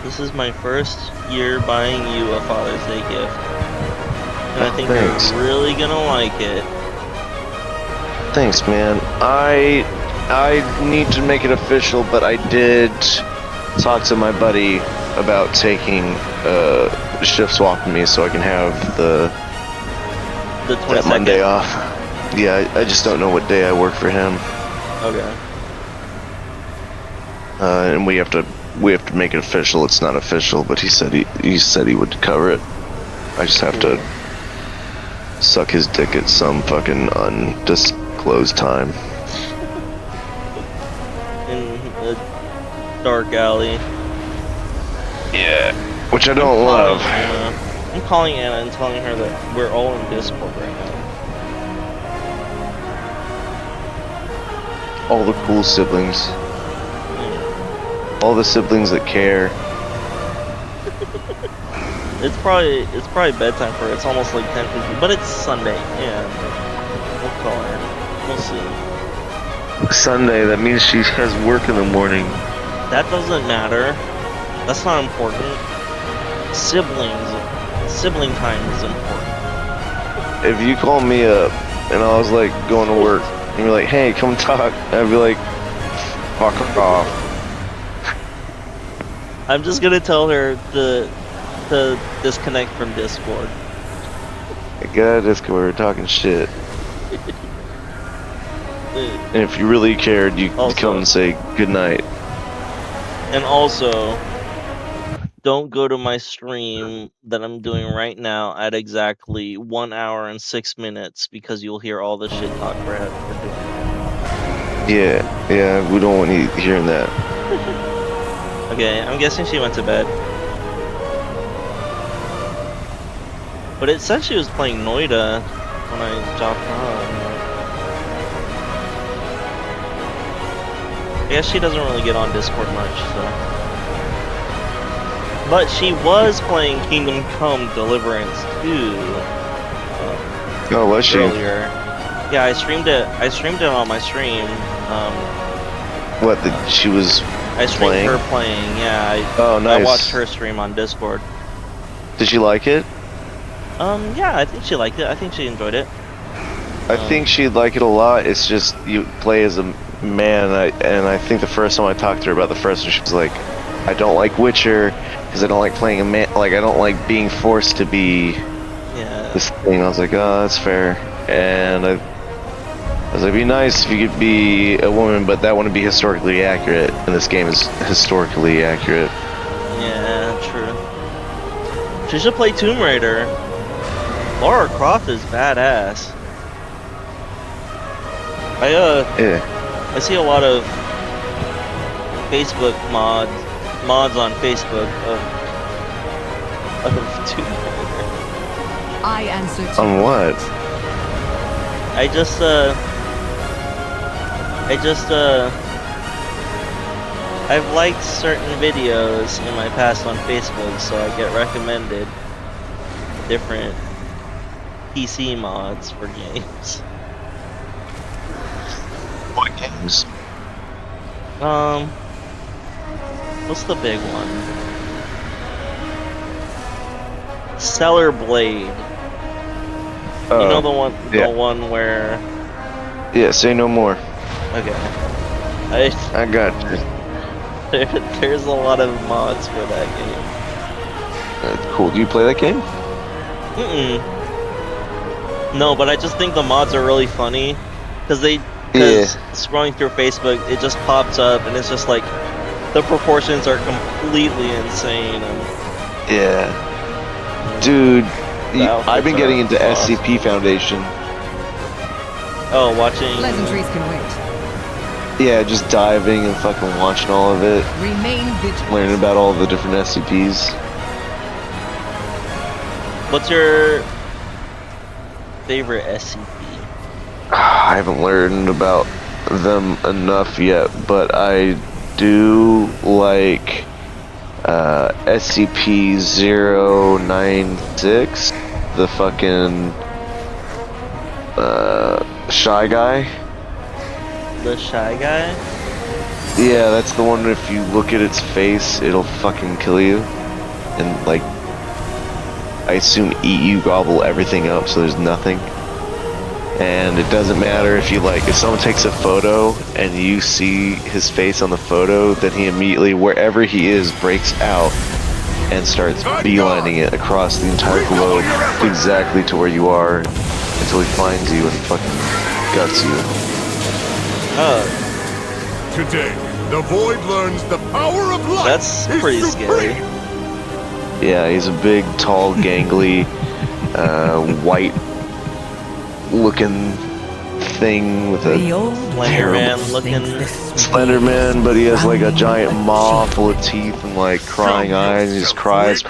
This is my first year buying you a Father's Day gift. And I think you're really gonna like it. Thanks, man. I need to make it official, but I did talk to my buddy about taking shift swapping me so I can have that Monday off. Yeah, I just don't know what day I work for him. Okay. And we have to make it official. It's not official, but he said he would cover it. I just have to suck his dick at some fucking undisclosed time. In a dark alley. Yeah. Which I don't love. I'm calling Anna and telling her that we're all in Discord right now. All the cool siblings. All the siblings that care. It's probably bedtime for her. It's almost like 10:50, but it's Sunday. Yeah, we'll call her. We'll see. Sunday. That means she has work in the morning. That doesn't matter. That's not important. Sibling time is important. If you call me up and I was like going to work and you're like, hey, come talk, I'd be like, fuck off. I'm just gonna tell her to disconnect from Discord. Get out of Discord, we're talking shit. And if you really cared, you could come and say goodnight. And also, don't go to my stream that I'm doing right now at exactly 1 hour and 6 minutes because you'll hear all the shit talk we're doing. Yeah, we don't want you hearing that. Okay, I'm guessing she went to bed. But it said she was playing Noida when I dropped on. I guess she doesn't really get on Discord much, so. But she was playing Kingdom Come Deliverance 2. Oh, was she? Earlier. Yeah, I streamed it on my stream. She was I streamed her playing, yeah. Oh, nice. I watched her stream on Discord. Did she like it? Yeah, I think she liked it. I think she enjoyed it. I think she'd like it a lot. It's just you play as a man, and I think the first time I talked to her about the first one, she was like, I don't like Witcher because I don't like playing a man. Like, I don't like being forced to be this thing. I was like, oh, that's fair. And I was like, it'd be nice if you could be a woman, but that wouldn't be historically accurate. And this game is historically accurate. Yeah, true. She should play Tomb Raider. Lara Croft is badass. I see a lot of Facebook mods on Facebook of Tomb Raider. I answer to on what? I've liked certain videos in my past on Facebook, so I get recommended different PC mods for games. What games? What's the big one? Stellar Blade. You know the one where... Yeah, say no more. Okay. I got you. There's a lot of mods for that game. Cool. Do you play that game? No, but I just think the mods are really funny because scrolling through Facebook, it just pops up and it's just like the proportions are completely insane. Yeah, dude, I've been getting into SCP Foundation. Oh, watching. Pleasantries can wait. Yeah, just diving and fucking watching all of it. Remain vigilant. Learning about all the different SCPs. What's your favorite SCP? I haven't learned about them enough yet, but I do like SCP-096, the fucking Shy Guy. The Shy Guy? Yeah, that's the one if you look at its face, it'll fucking kill you. And like, I assume eat you, gobble everything up, so there's nothing. And it doesn't matter if you like, if someone takes a photo and you see his face on the photo, then he immediately, wherever he is, breaks out and starts beelining it across the entire globe exactly to where you are until he finds you and fucking guts you. Oh. Today, the Void learns the power of light. That's pretty scary. Yeah, he's a big, tall, gangly, white-looking thing with a Slenderman, but he has like a giant maw full of teeth and like crying eyes. And he just cries,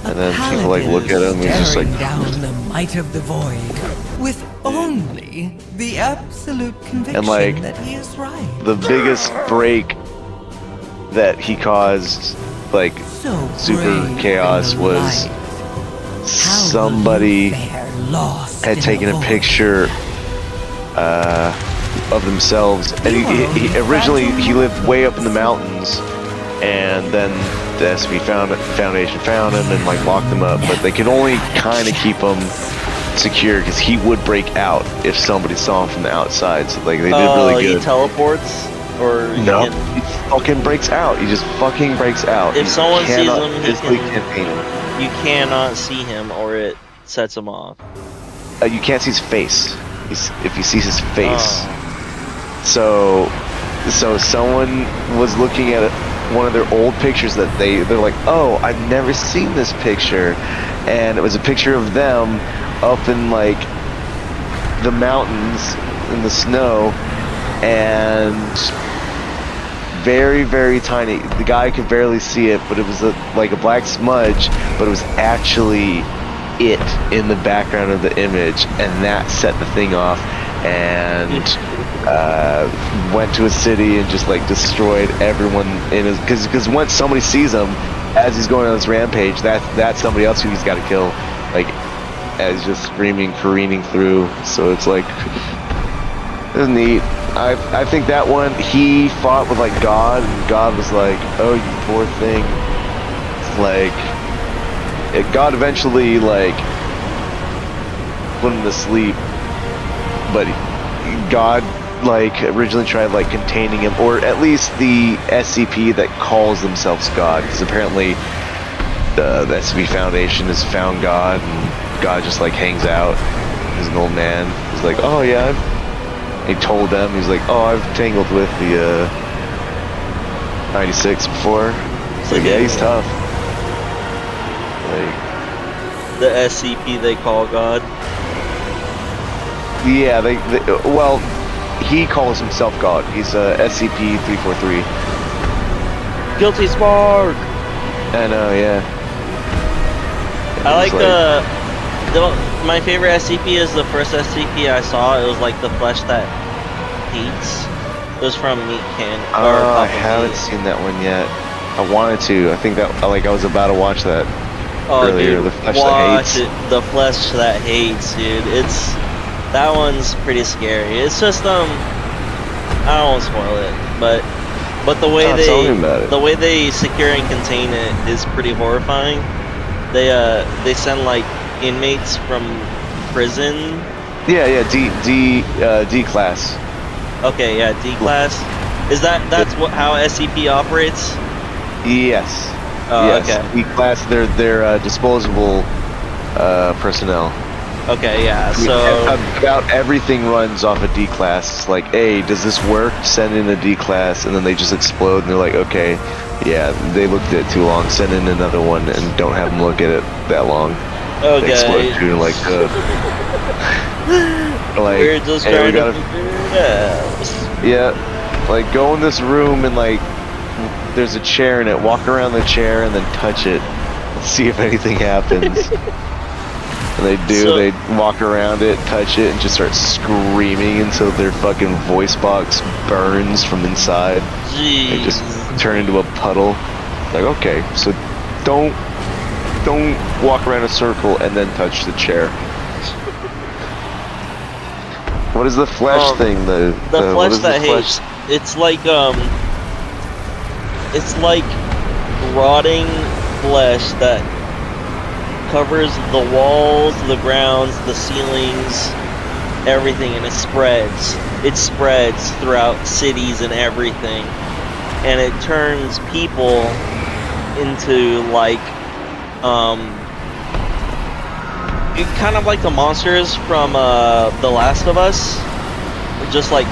and then people like look at him. And he's just like down the might of the void with only the absolute conviction and like that he is right. the biggest break that he caused, like super chaos, was somebody had taken a picture of themselves, and he originally he lived way up in the mountains, and then the SCP Foundation found him and like locked him up, but they could only kind of keep him secure because he would break out if somebody saw him from the outside. So like they did really good. He teleports, or no, he fucking breaks out. He just fucking breaks out. If someone sees him, you cannot see him, or it sets him off. You can't see his face. If you see his face. So someone was looking at one of their old pictures that they're like, oh, I've never seen this picture, and it was a picture of them up in like the mountains in the snow, and very, very tiny. The guy could barely see it, but it was like a black smudge, but it was actually it in the background of the image, and that set the thing off, and went to a city and just like destroyed everyone in his, because once somebody sees him as he's going on this rampage, that's somebody else who he's got to kill, like as just screaming, careening through. So it's like, it's neat. I think that one, he fought with like God, and God was like, oh, you poor thing. It's like, God eventually like put him to sleep, but God like originally tried like containing him, or at least the SCP that calls themselves God, because apparently the SCP Foundation has found God, and God just like hangs out. He's an old man. He's like, oh yeah, he told them, he's like, oh, I've tangled with the 96 before. It's like, yeah, he's tough. Like, the SCP they call God. Yeah, well, he calls himself God. He's SCP-343. Guilty Spark! I know, yeah. I like my favorite SCP is the first SCP I saw. It was like the flesh that hates. It was from Meat Can. I haven't seen that one yet. I wanted to. I think that I was about to watch that earlier. Dude, the flesh that hates. The flesh that hates, dude. That one's pretty scary. It's just I don't want to spoil it, but the way the way they secure and contain it is pretty horrifying. They send like inmates from prison. Yeah, D class. Okay, yeah, D class. That's how SCP operates? Yes. Oh, yes. okay. D-class, they're disposable personnel. Okay, yeah, so... About everything runs off a D-class. It's like, hey, does this work? Send in a D-class, and then they just explode, and they're like, okay, yeah, they looked at it too long, send in another one, and don't have them look at it that long. Okay. They explode too, like, like, we're just hey, trying we gotta, to figure it out. Yeah, like, go in this room, and, like, there's a chair in it, walk around the chair, and then touch it. See if anything happens. And they do, So, they walk around it, touch it, and just start screaming until their fucking voice box burns from inside. Jeez. They just turn into a puddle. Like, okay, so don't walk around a circle and then touch the chair. What is the flesh thing? The flesh that hates. It's like rotting flesh that covers the walls, the grounds, the ceilings, everything, and it spreads. It spreads throughout cities and everything, and it turns people into like kind of like the monsters from The Last of Us, just like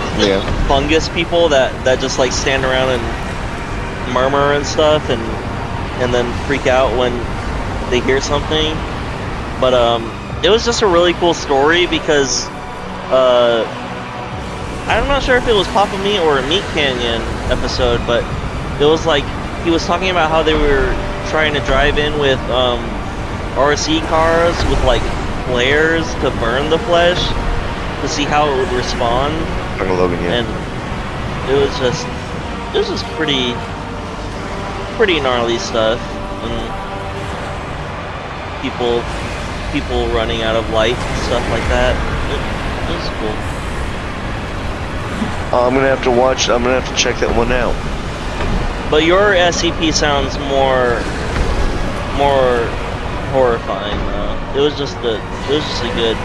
fungus people that just like stand around and murmur and stuff, and then freak out when they hear something. But it was just a really cool story because I'm not sure if it was Papa Meat or a Meat Canyon episode, but it was like he was talking about how they were trying to drive in with RC cars with like flares to burn the flesh to see how it would respond. And it was just pretty gnarly stuff. And people running out of light and stuff like that. It was cool. I'm gonna have to check that one out. But your SCP sounds more horrifying though. It was just a good.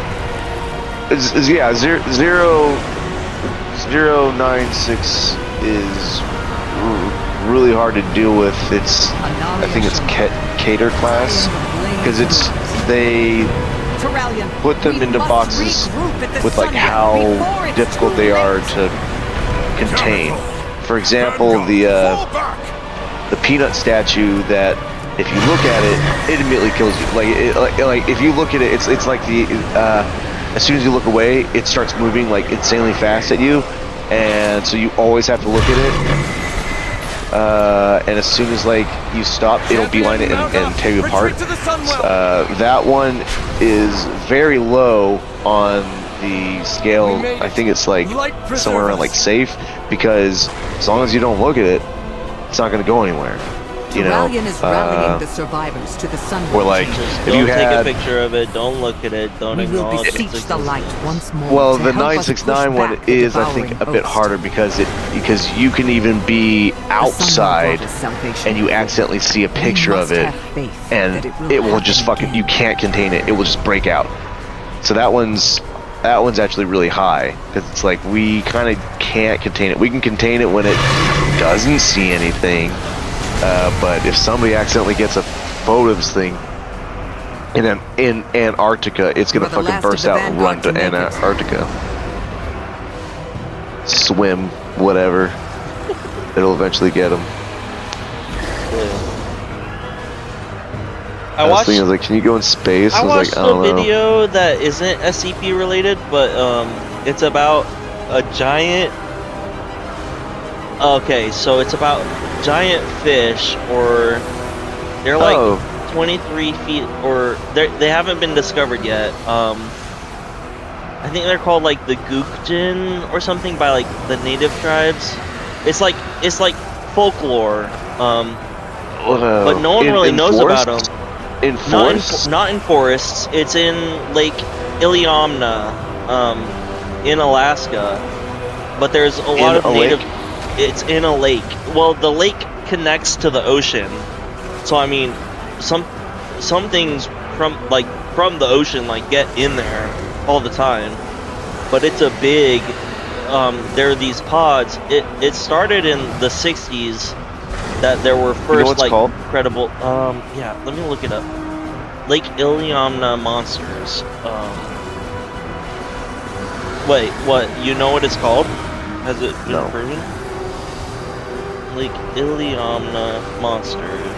Yeah, 096 is really hard to deal with. I think it's Cater class, because they put them into boxes with like how difficult they are to contain. For example, the peanut statue that if you look at it, it immediately kills you. Like if you look at it, it's like the as soon as you look away, it starts moving like insanely fast at you, and so you always have to look at it. And as soon as like you stop, it'll beeline it and tear you apart. That one is very low on the scale. I think it's like somewhere around like safe, because as long as you don't look at it, it's not going to go anywhere. You know, is rallying the survivors to the sun. Or like, just if you take had a picture of it, don't look at it, don't acknowledge it. Beseech the light once more. Well, the 969 one is, I think, a bit harder because you can even be outside and you accidentally see a picture of it, and it will just fucking, you can't contain it. It will just break out. So that one's actually really high, because it's like we kind of can't contain it. We can contain it when it doesn't see anything. But if somebody accidentally gets a photo of this thing in Antarctica, it's gonna fucking burst out and run to Antarctica. Swim, whatever. It'll eventually get them. I watched was like, can you go in space? I watched like, I don't a video that isn't SCP related, but it's about a giant. Okay, so it's about giant fish, or they're like 23 feet, or they haven't been discovered yet. I think they're called like the Gukjin or something by like the native tribes. It's like folklore, but no one really knows about them. In forests? Not in forests. It's in Lake Iliamna, in Alaska. But there's a lot of native. It's in a lake. Well, the lake connects to the ocean, so I mean, some things from the ocean like get in there all the time. But it's a big there are these pods. It started in the 60s that there were first what's like called? credible. Yeah, let me look it up. Lake Iliamna monsters. Wait, what? You know what it's called? Has it been proven? Lake Iliamna monsters.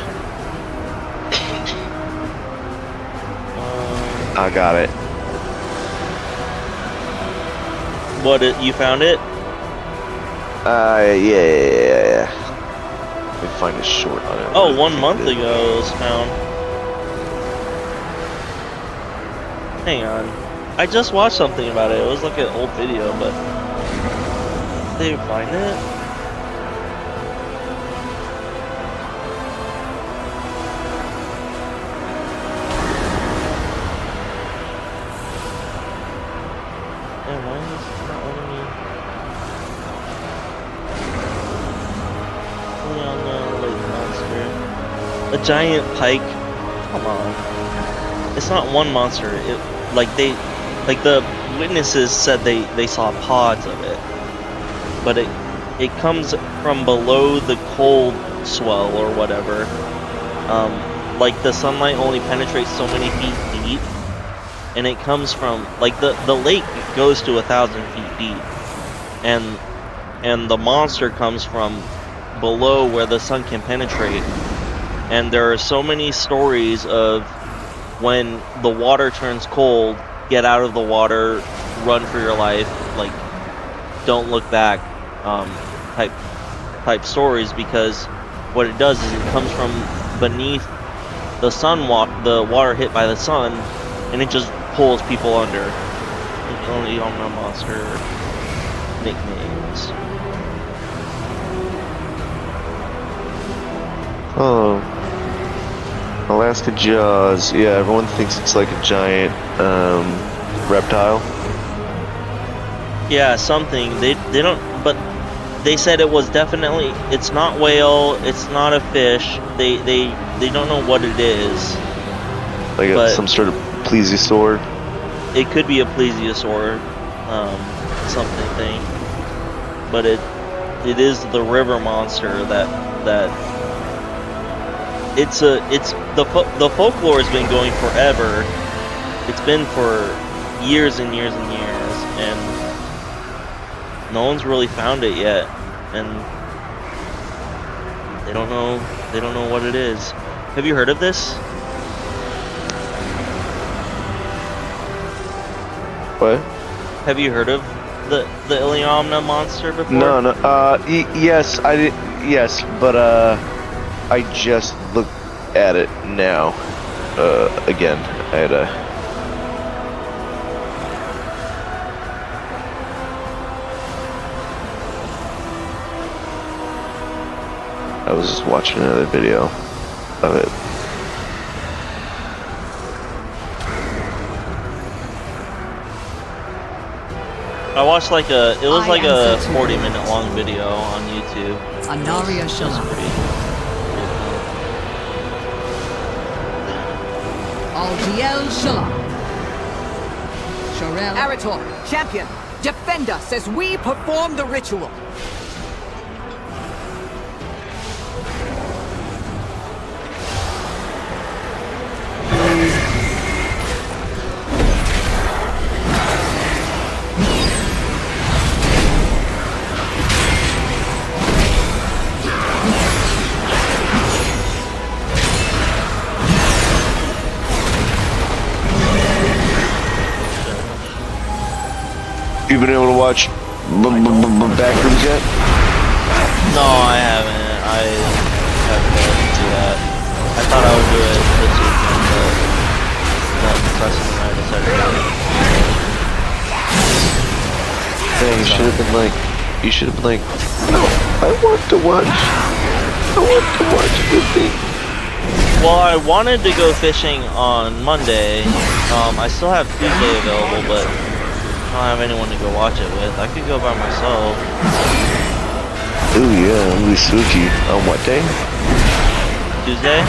I got it. What? You found it? Yeah. Let me find a short on it. Oh, 1 month ago it was found. Hang on. I just watched something about it. It was like an old video, but did they find it? Yeah, why is it not letting me? Lake monster. A giant pike. Come on. It's not one monster. The witnesses said they saw pods of it, but it comes from below the cold swell or whatever. Like the sunlight only penetrates so many feet deep, and it comes from like the lake goes to 1,000 feet deep, and the monster comes from below where the sun can penetrate. And there are so many stories of when the water turns cold, get out of the water, run for your life, like don't look back, type stories, because what it does is it comes from beneath the the water hit by the sun, and it just pulls people under. Only on the monster nicknames. Oh. Alaska Jaws. Yeah, everyone thinks it's like a giant reptile. Yeah, something. They don't, but they said it was definitely. It's not whale. It's not a fish. They don't know what it is. Like some sort of plesiosaur. It could be a plesiosaur, something thing. But it is the river monster that. It's the folklore has been going forever. It's been for years and years and years, and no one's really found it yet, and they don't know what it is. Have you heard of this? What? Have you heard of the Iliamna monster before? No. Yes, I did. Yes, but I just looked at it now. Again, I had a. I was just watching another video of it. I watched it was like a 40-minute long video on YouTube. Anaria Shalom. Aldiel Shalom. Shorel Arator, champion, defend us as we perform the ritual. You been able to watch Backrooms yet? No, I haven't. I haven't been able to do that. I thought I would do it this weekend, but then Preston and I decided to do it. Yeah, you should have been like, no, I want to watch with me. Well, I wanted to go fishing on Monday. I still have Tuesday available, but I don't have anyone to go watch it with. I could go by myself. Ooh, yeah, I'm really spooky. On what day? Tuesday?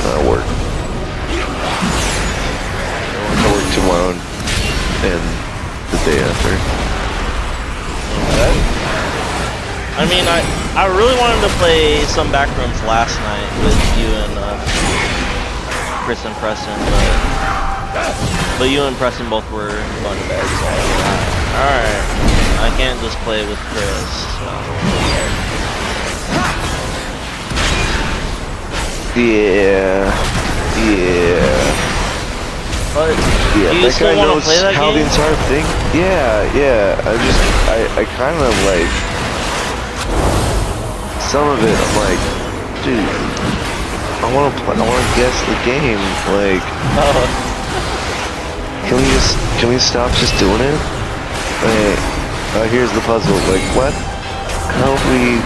I work. I work tomorrow and the day after. I mean, I really wanted to play some backrooms last night with you and Chris and Preston, but you and Preston both were going to bed, so alright, I can't just play with Chris. So. Yeah. But yeah, do you still want to play that how game? the entire thing? Yeah. I kind of like some of it. I'm like, dude, I want to guess the game. Like, can we stop just doing it? Like, here's the puzzle. Like, what? How do we?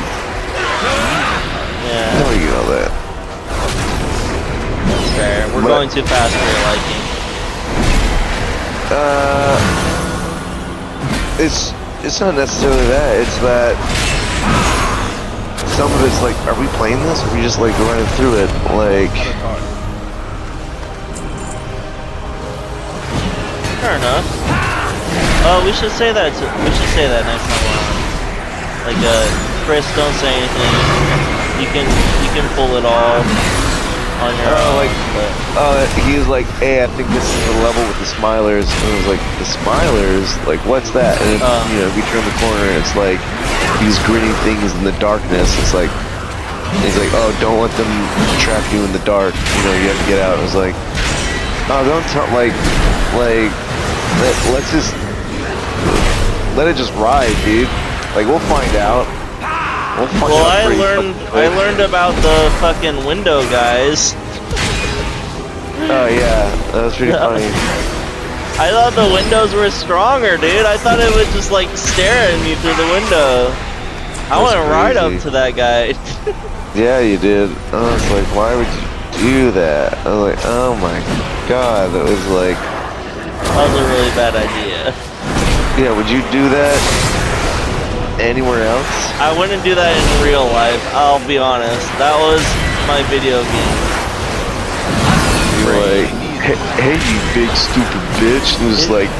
Yeah. How do you know that? That's fair. We're going too fast for your liking. It's not necessarily that. It's that some of it's like, are we playing this? Or are we just like running through it? Like, fair enough. We should say that. We should say that next time around. Like, Chris, don't say anything. You can pull it all on your own. He was like, hey, I think this is the level with the Smilers. And I was like, the Smilers? Like, what's that? And you know, we turn the corner and it's like these gritty things in the darkness. It's like, he's like, oh, don't let them trap you in the dark. You know, you have to get out. I was like, oh, don't tell, let's just let it just ride, dude. Like, we'll find out. Well, I learned about the fucking window guys. Oh yeah, that was pretty funny. I thought the windows were stronger, dude. I thought it would just like stare at me through the window. I went right up to that guy. Yeah, you did. I was like, why would you do that? I was like, oh my god, that was like... That was a really bad idea. Yeah, would you do that anywhere else? I wouldn't do that in real life, I'll be honest. That was my video game. You were like, hey you big stupid bitch. And it was like...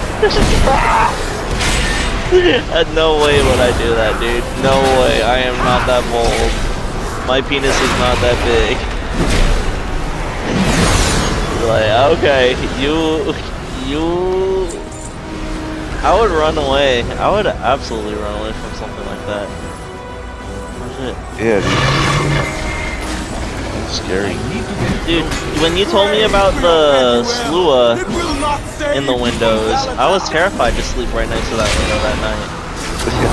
No way would I do that, dude. No way, I am not that bold. My penis is not that big. Like, okay, you... I would run away. I would absolutely run away from something like that. Oh shit. Yeah, dude. That's scary. Dude, when you told me about the slua in the windows, I was terrified to sleep right next to that window that night.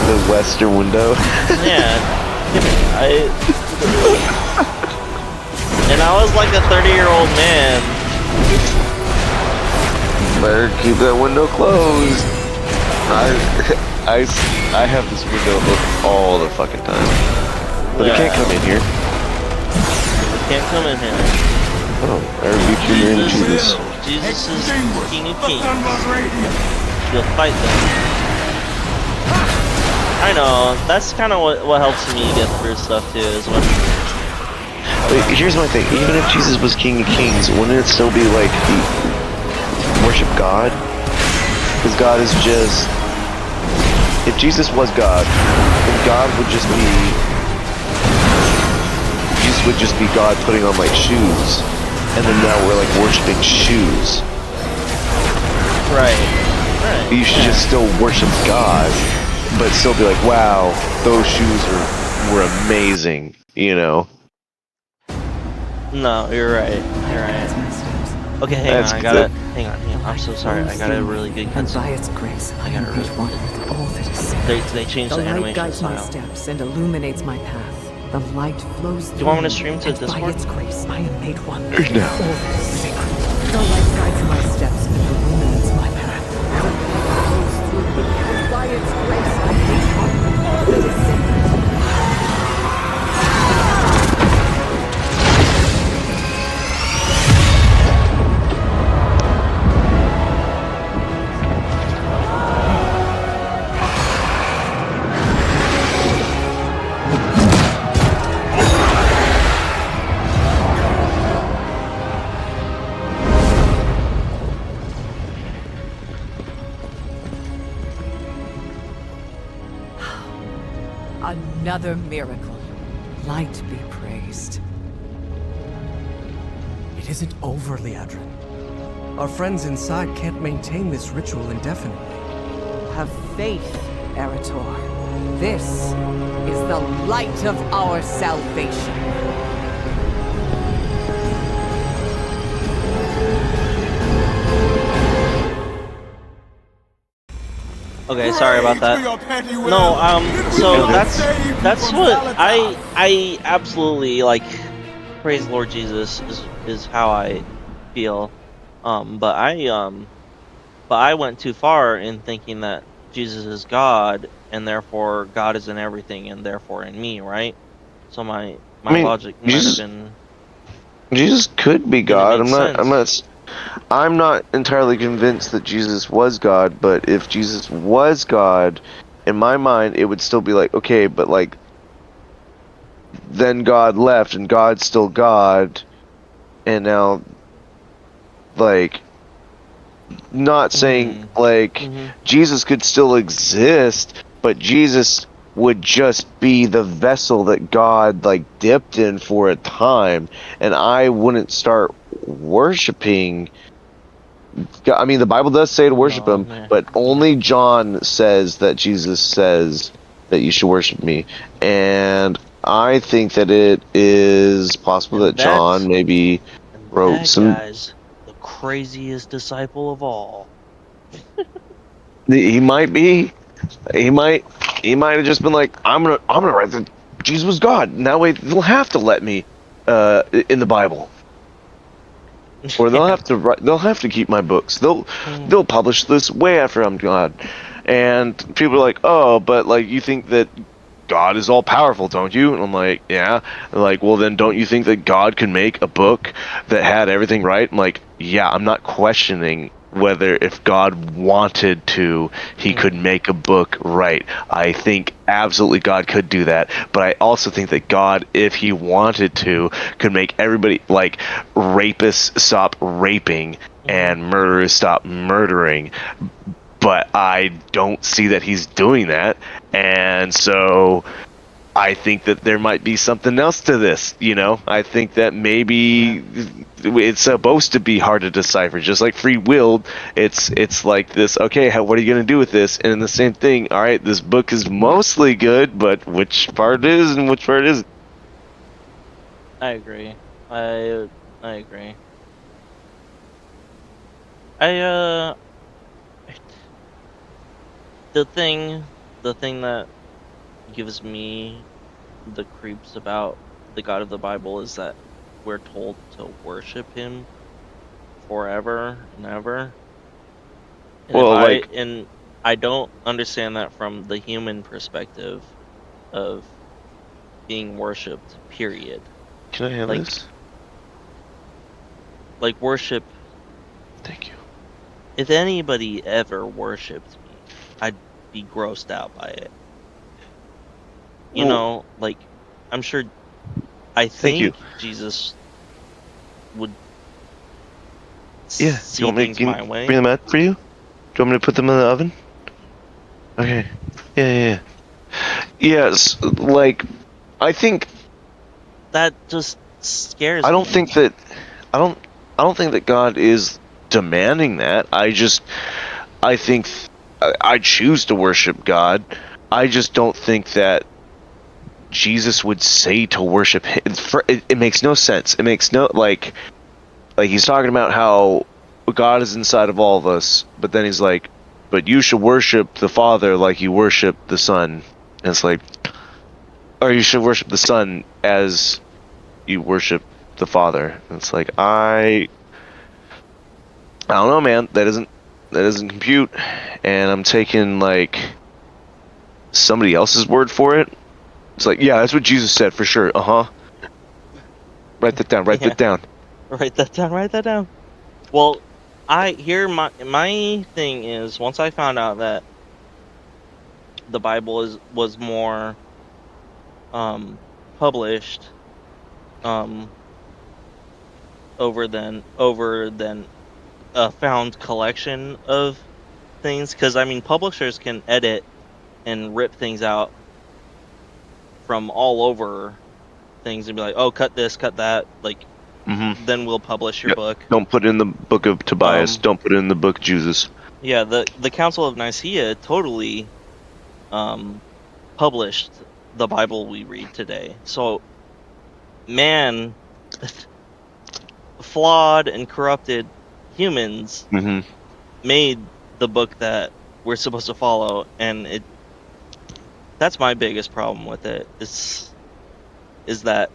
The western window? Yeah. And I was like a 30-year-old man. Better keep that window closed. I have this window open all the fucking time. But it can't come in here. It can't come in here. Oh, I rebuke your name, Jesus. Jesus is King of Kings. You'll fight them. I know, that's kind of what helps me get through stuff too, is when... Wait, here's my thing. Even if Jesus was King of Kings, wouldn't it still be like worship God? Because God is just... If Jesus was God, then God would just be... Jesus would just be God putting on like shoes. And then now we're like worshiping shoes. Right. You should just still worship God, but still be like, wow, those shoes were amazing, you know? No, you're right. You're right. Okay, hang on. Hang on. I'm so sorry. I got a really good and by its grace, I got a really one with all that is said. They changed the light animation guides my style. steps and illuminates my path. The light flows through. Do you want me to stream to and Discord? by its grace, I am made one. No. All that is sacred. The light guides my steps and illuminates my path. The light flows through me, and by its grace, I am made one. All that is sacred. Another miracle. Light be praised. It isn't over, Liadrin. Our friends inside can't maintain this ritual indefinitely. Have faith, Eretor. This is the light of our salvation. Okay, sorry about that. No, so that's what I absolutely like. Praise Lord Jesus is how I feel. But I went too far in thinking that Jesus is God, and therefore God is in everything, and therefore in me, right? So my logic might have been. Jesus could be God. Sense. I'm not entirely convinced that Jesus was God, but if Jesus was God, in my mind, it would still be like, okay, but like, then God left, and God's still God, and now, like, not saying, like, Jesus could still exist, but Jesus would just be the vessel that God, like, dipped in for a time, and I wouldn't start worshipping. I mean, the Bible does say to worship him, but only John says that Jesus says that you should worship me, and I think that it is possible that John maybe wrote some. Guy's the craziest disciple of all. He might be. He might have just been like, I'm gonna write that Jesus was God, and that way they'll have to let me in the Bible. Or they'll have to write. They'll have to keep my books. They'll publish this way after I'm gone. And people are like, oh, but like you think that God is all powerful, don't you? And I'm like, yeah. And like, well, then don't you think that God could make a book that had everything right? I'm like, yeah. I'm not questioning whether if God wanted to, he could make a book right. I think absolutely God could do that, but I also think that God, if he wanted to, could make everybody, like, rapists stop raping and murderers stop murdering, but I don't see that he's doing that, and so I think that there might be something else to this, you know? I think that maybe it's supposed to be hard to decipher, just like free will. It's like this, okay, what are you going to do with this? And the same thing, all right, this book is mostly good, but which part is and which part isn't? I agree. I agree. The thing that gives me the creeps about the God of the Bible is that we're told to worship him forever and ever. And well, I don't understand that from the human perspective of being worshipped, period. Can I have this? Like worship. Thank you. If anybody ever worshipped me, I'd be grossed out by it. You know, like, I'm sure, I think Jesus would see you want me things to my way. bring them out for you? Do you want me to put them in the oven? Okay. Yeah. Yes, like, I think that just scares me. I don't think that God is demanding that. I think I choose to worship God. I just don't think that Jesus would say to worship him. It makes no sense. It makes no, like he's talking about how God is inside of all of us, but then he's like, but you should worship the Father like you worship the Son. And it's like, or you should worship the Son as you worship the Father. And it's like, I don't know, man. That doesn't compute. And I'm taking like somebody else's word for it. It's like, yeah, that's what Jesus said for sure. Write that down. Write that down. Write that down. Well, my thing is, once I found out that the Bible was more published over than a found collection of things, because I mean publishers can edit and rip things out from all over things and be like, oh, cut this, cut that, like, then we'll publish your book. Don't put it in the book of Tobias. Don't put it in the book of Jesus. Yeah, the Council of Nicaea totally published the Bible we read today. So, man, flawed and corrupted humans made the book that we're supposed to follow, and that's my biggest problem with it. Is that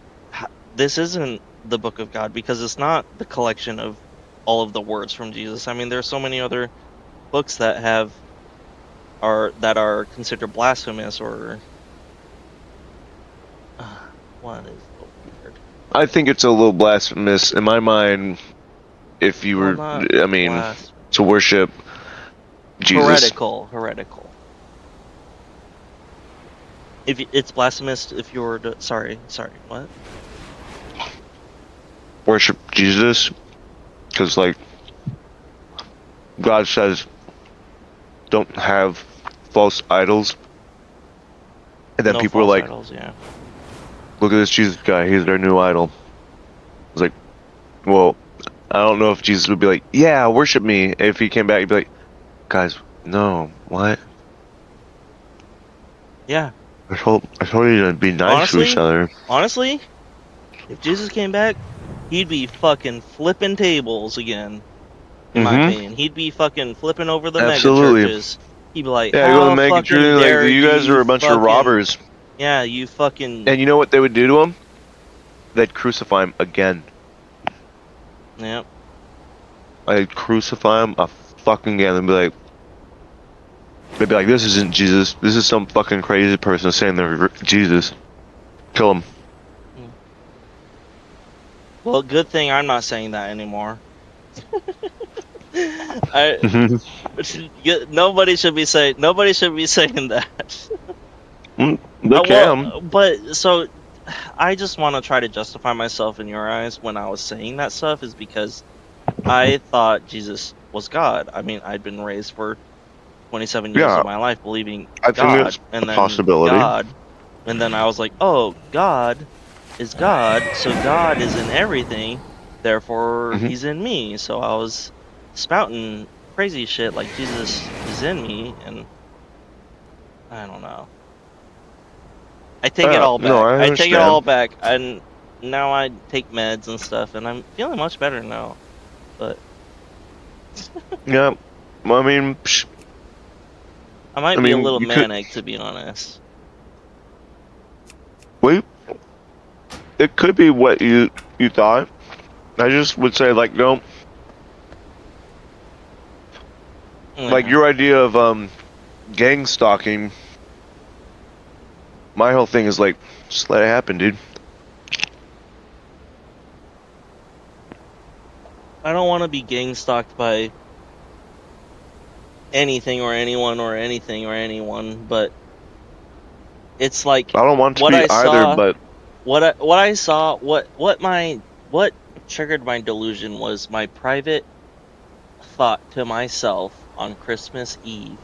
this isn't the book of God, because it's not the collection of all of the words from Jesus. I mean, there's so many other books that are considered blasphemous or what is weird. I think it's a little blasphemous in my mind if you were, to worship Jesus. Heretical. If it's blasphemous if you were to, sorry, what? Worship Jesus, because like God says, don't have false idols, and then people are like, idols, yeah. Look at this Jesus guy, he's their new idol. It's like, well, I don't know if Jesus would be like, yeah, worship me. If he came back, he'd be like, guys, no, what? Yeah. I told you to be nice to each other. Honestly, if Jesus came back, he'd be fucking flipping tables again. In my opinion, he'd be fucking flipping over the mega churches. He'd be like, yeah, go to the mega church, like, you guys are a bunch of robbers. Yeah, you fucking. And you know what they would do to him? They'd crucify him again. Yep. I'd crucify him a fucking again and be like, they'd be like, this isn't Jesus. This is some fucking crazy person saying they're Jesus. Kill him. Well, good thing I'm not saying that anymore. Nobody should be saying that. They can. But so, I just want to try to justify myself in your eyes when I was saying that stuff is because I thought Jesus was God. I mean, I'd been raised for 27 years of my life believing God, and then God, and then I was like, oh, God is God, so God is in everything, therefore he's in me. So I was spouting crazy shit like Jesus is in me, and I don't know. I take it all back. No, I take it all back, and now I take meds and stuff, and I'm feeling much better now. But yeah, I mean, I might be a little manic, to be honest. Wait, it could be what you thought. I just would say, like, don't. Like, your idea of gang stalking, my whole thing is like, just let it happen, dude. I don't want to be gang stalked by anything or anyone or anything or anyone, but it's like I don't want to be either, but what triggered my delusion was my private thought to myself on Christmas Eve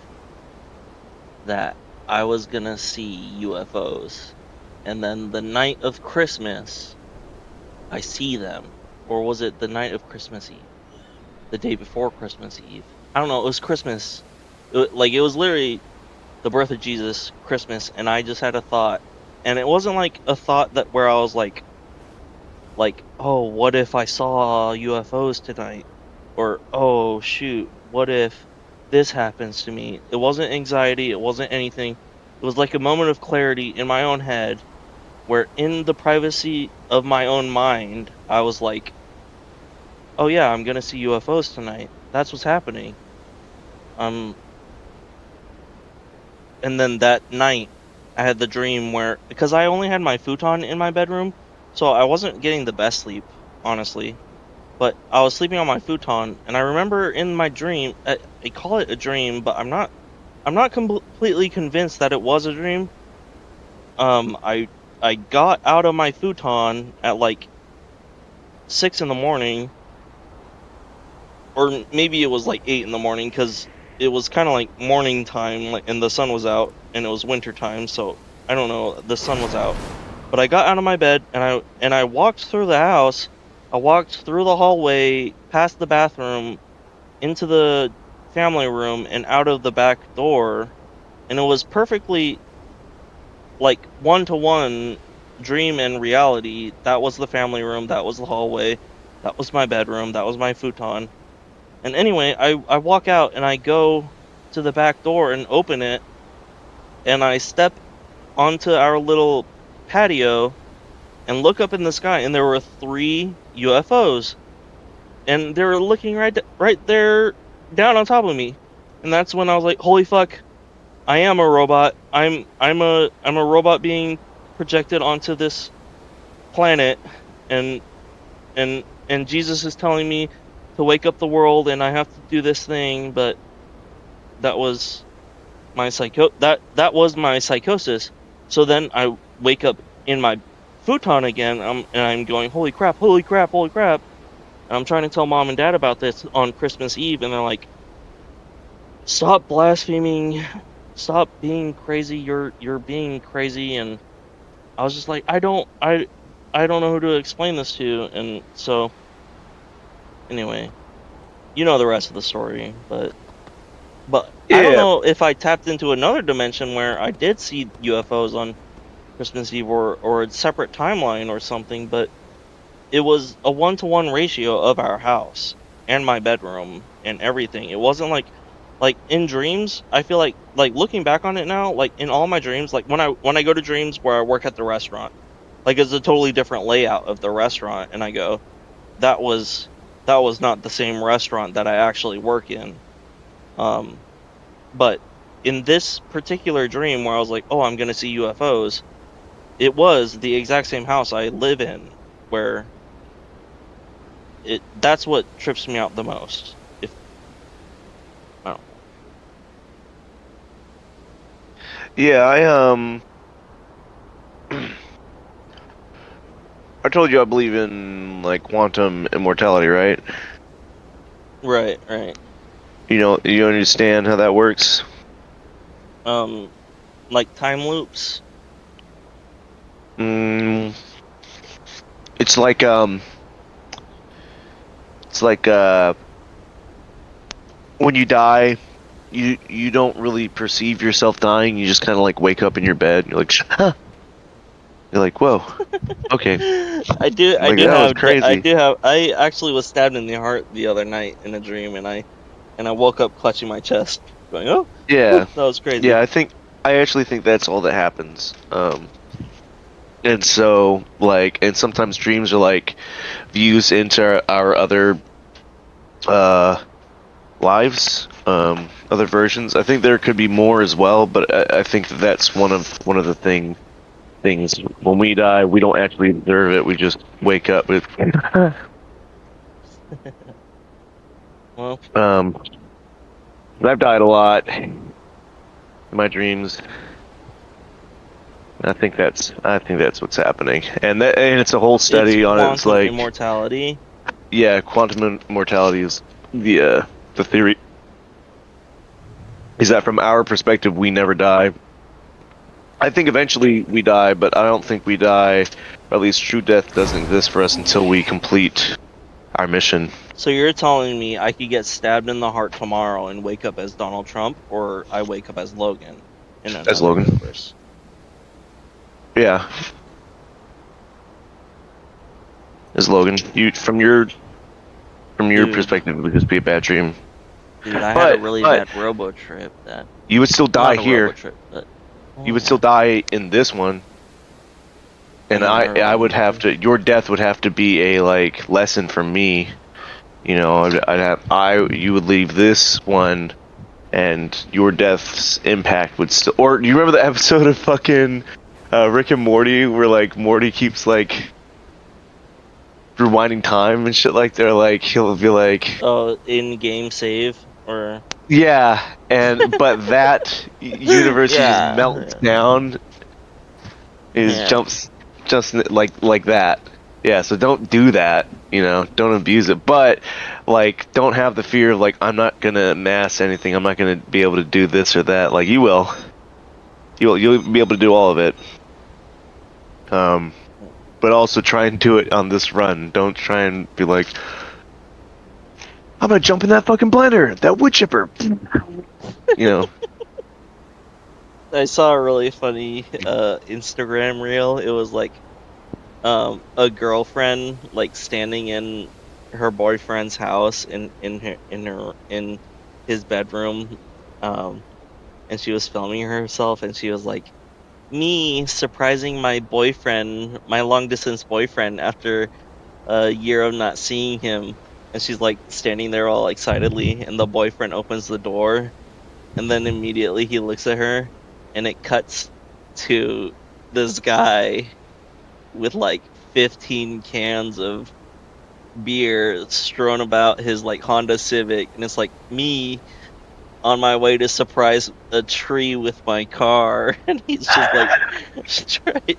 that I was gonna see UFOs, and then the night of Christmas I see them. Or was it the night of Christmas Eve? The day before Christmas Eve? I don't know, it was Christmas. It was literally the birth of Jesus, Christmas, and I just had a thought. And it wasn't like a thought that where I was like, oh, what if I saw UFOs tonight? Or, oh, shoot, what if this happens to me? It wasn't anxiety, it wasn't anything. It was like a moment of clarity in my own head, where in the privacy of my own mind, I was like, oh yeah, I'm gonna see UFOs tonight. That's what's happening. And then that night, I had the dream where, because I only had my futon in my bedroom, so I wasn't getting the best sleep, honestly. But I was sleeping on my futon, and I remember in my dream, I call it a dream, but I'm not completely convinced that it was a dream. I got out of my futon at like 6 in the morning, or maybe it was like 8 in the morning, because it was kind of like morning time, and the sun was out, and it was winter time, so I don't know, the sun was out. But I got out of my bed and I walked through the house. I walked through the hallway, past the bathroom, into the family room and out of the back door, and it was perfectly like 1-to-1 dream and reality. That was the family room, that was the hallway, that was my bedroom, that was my futon. And anyway, I walk out and I go to the back door and open it, and I step onto our little patio and look up in the sky, and there were 3 UFOs, and they were looking right there down on top of me. And that's when I was like, holy fuck, I am a robot. I'm a robot being projected onto this planet, and Jesus is telling me to wake up the world and I have to do this thing. But that was my that was my psychosis. So then I wake up in my futon again, and I'm going, holy crap, holy crap, holy crap. And I'm trying to tell mom and dad about this on Christmas Eve, and they're like, stop blaspheming, stop being crazy, you're being crazy. And I was just like, I don't know who to explain this to. And so anyway, you know the rest of the story, but Yeah. I don't know if I tapped into another dimension where I did see UFOs on Christmas Eve, or a separate timeline or something, but it was a 1-to-1 ratio of our house and my bedroom and everything. It wasn't like in dreams. I feel like looking back on it now, like in all my dreams, like when I go to dreams where I work at the restaurant, like it's a totally different layout of the restaurant, and I go, that was not the same restaurant that I actually work in. But in this particular dream where I was like, oh, I'm gonna see UFOs, it was the exact same house I live in, where that's what trips me out the most. If I don't Yeah, I told you I believe in like quantum immortality, right? Right. You understand how that works? Like time loops. It's like when you die, you don't really perceive yourself dying. You just kind of like wake up in your bed. And you're like, huh. You're like, whoa, okay. I do Like, that was crazy. I actually was stabbed in the heart the other night in a dream, and I woke up clutching my chest, going, oh, Yeah, that was crazy. yeah. I actually think that's all that happens. And so like, and sometimes dreams are like views into our other lives, other versions. I think there could be more as well, but I think that's one of the things. When we die, we don't actually observe it. We just wake up with. Well, I've died a lot in my dreams. I think that's what's happening, and it's a whole study on it. It's like immortality. Yeah, quantum immortality is the theory. Is that from our perspective, we never die. I think eventually we die, but I don't think we die, or at least true death doesn't exist for us until we complete our mission. So you're telling me I could get stabbed in the heart tomorrow and wake up as Donald Trump, or I wake up as Logan in another As Logan. universe? Yeah. As Logan. From your perspective, it would just be a bad dream. Dude, I had a really bad robo trip that. You would still die Not a here. robo trip, but. You would still die in this one, and I would have to. Your death would have to be a like lesson for me. You know, you would leave this one, and your death's impact would still. Or do you remember the episode of fucking Rick and Morty where like Morty keeps like rewinding time and shit like that? Like he'll be like, oh, in-game save or. Yeah, but that university's meltdown jumps just like that. Yeah, so don't do that. You know, don't abuse it. But like, don't have the fear of like, I'm not gonna mass anything. I'm not gonna be able to do this or that. Like you will. You'll be able to do all of it. But also try and do it on this run. Don't try and be like, I'm gonna jump in that fucking blender, that wood chipper. You know. I saw a really funny Instagram reel. It was like a girlfriend like standing in her boyfriend's house in his bedroom, and she was filming herself, and she was like, me surprising my boyfriend, my long distance boyfriend, after a year of not seeing him. And she's like standing there all excitedly, and the boyfriend opens the door, and then immediately he looks at her, and it cuts to this guy with like 15 cans of beer strewn about his like Honda Civic, and it's like me on my way to surprise a tree with my car, and he's just like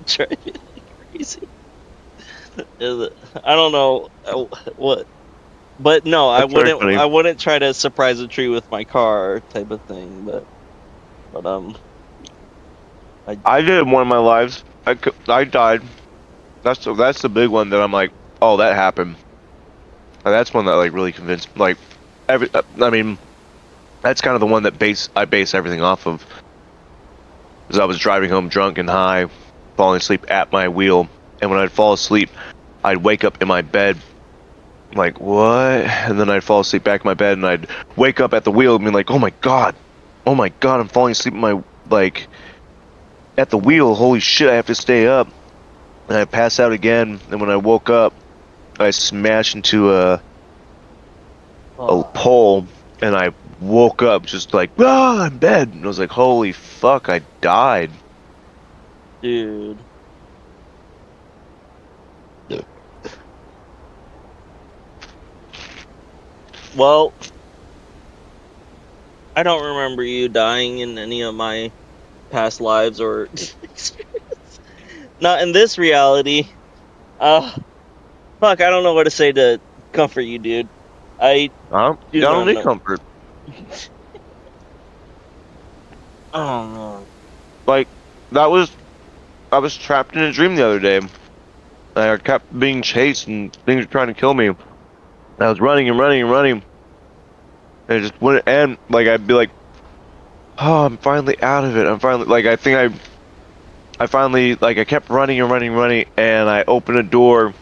driving crazy. I don't know what, but no, I wouldn't try to surprise a tree with my car type of thing. But I did one of my lives. I died. That's the big one that I'm like, oh, that happened. And that's one that like really convinced, like, I mean, that's kind of the one that I base everything off of. Because I was driving home drunk and high, falling asleep at my wheel, and when I'd fall asleep, I'd wake up in my bed, like, what? And then I'd fall asleep back in my bed, and I'd wake up at the wheel and be like, oh my god, I'm falling asleep in my, like, at the wheel, holy shit, I have to stay up. And I pass out again, and when I woke up, I smashed into a pole, and I woke up just like, in bed, and I was like, holy fuck, I died. Dude. Well, I don't remember you dying in any of my past lives or experience. Not in this reality. Fuck, I don't know what to say to comfort you, dude. I don't need comfort. Oh no. Like, I was trapped in a dream the other day. I kept being chased and things were trying to kill me. I was running and running and running. And it just wouldn't end. Like, I'd be like, oh, I'm finally out of it. I'm finally, like, I finally, like, I kept running and running and running, and I opened a door,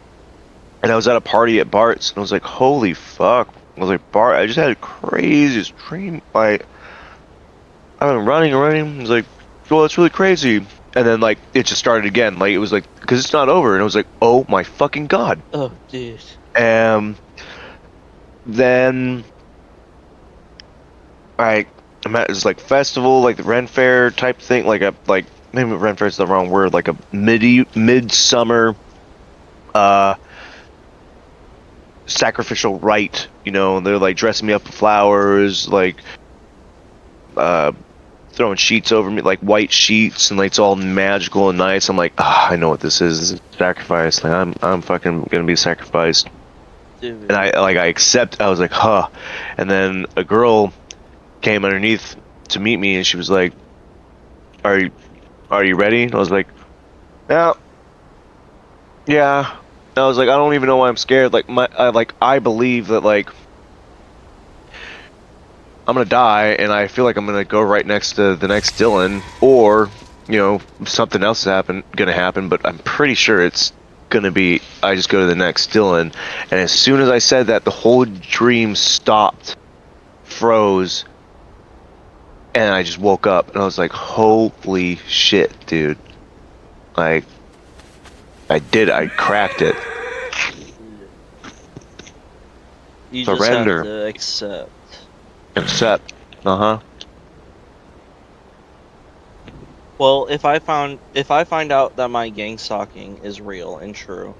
and I was at a party at Bart's, and I was like, holy fuck. I was like, Bart, I just had a craziest dream. Like, I've been running and running. I was like, well, that's really crazy. And then, like, it just started again. Like, it was like, because it's not over. And I was like, oh my fucking god. Oh, dude. Then I'm at this, like, festival, like the Ren Fair type thing. Like maybe Ren Fair is the wrong word. Like a midsummer sacrificial rite, you know. They're like dressing me up with flowers, like throwing sheets over me, like white sheets, and like it's all magical and nice. I'm like, I know what this is. This is sacrifice. Like I'm fucking gonna be sacrificed. Dude. And I accept. I was like, huh. And then a girl came underneath to meet me, and she was like, are you ready? And I was like, yeah. And I was like, I don't even know why I'm scared. Like I believe that, like, I'm gonna die, and I feel like I'm gonna go right next to the next Dylan, or, you know, something else is gonna happen. But I'm pretty sure it's gonna be I just go to the next Dylan. And as soon as I said that, the whole dream stopped, froze, and I just woke up, and I was like, holy shit, dude! Like, I cracked it. You Surrender. Just have to Accept. Well, if I find out that my gang stalking is real and true,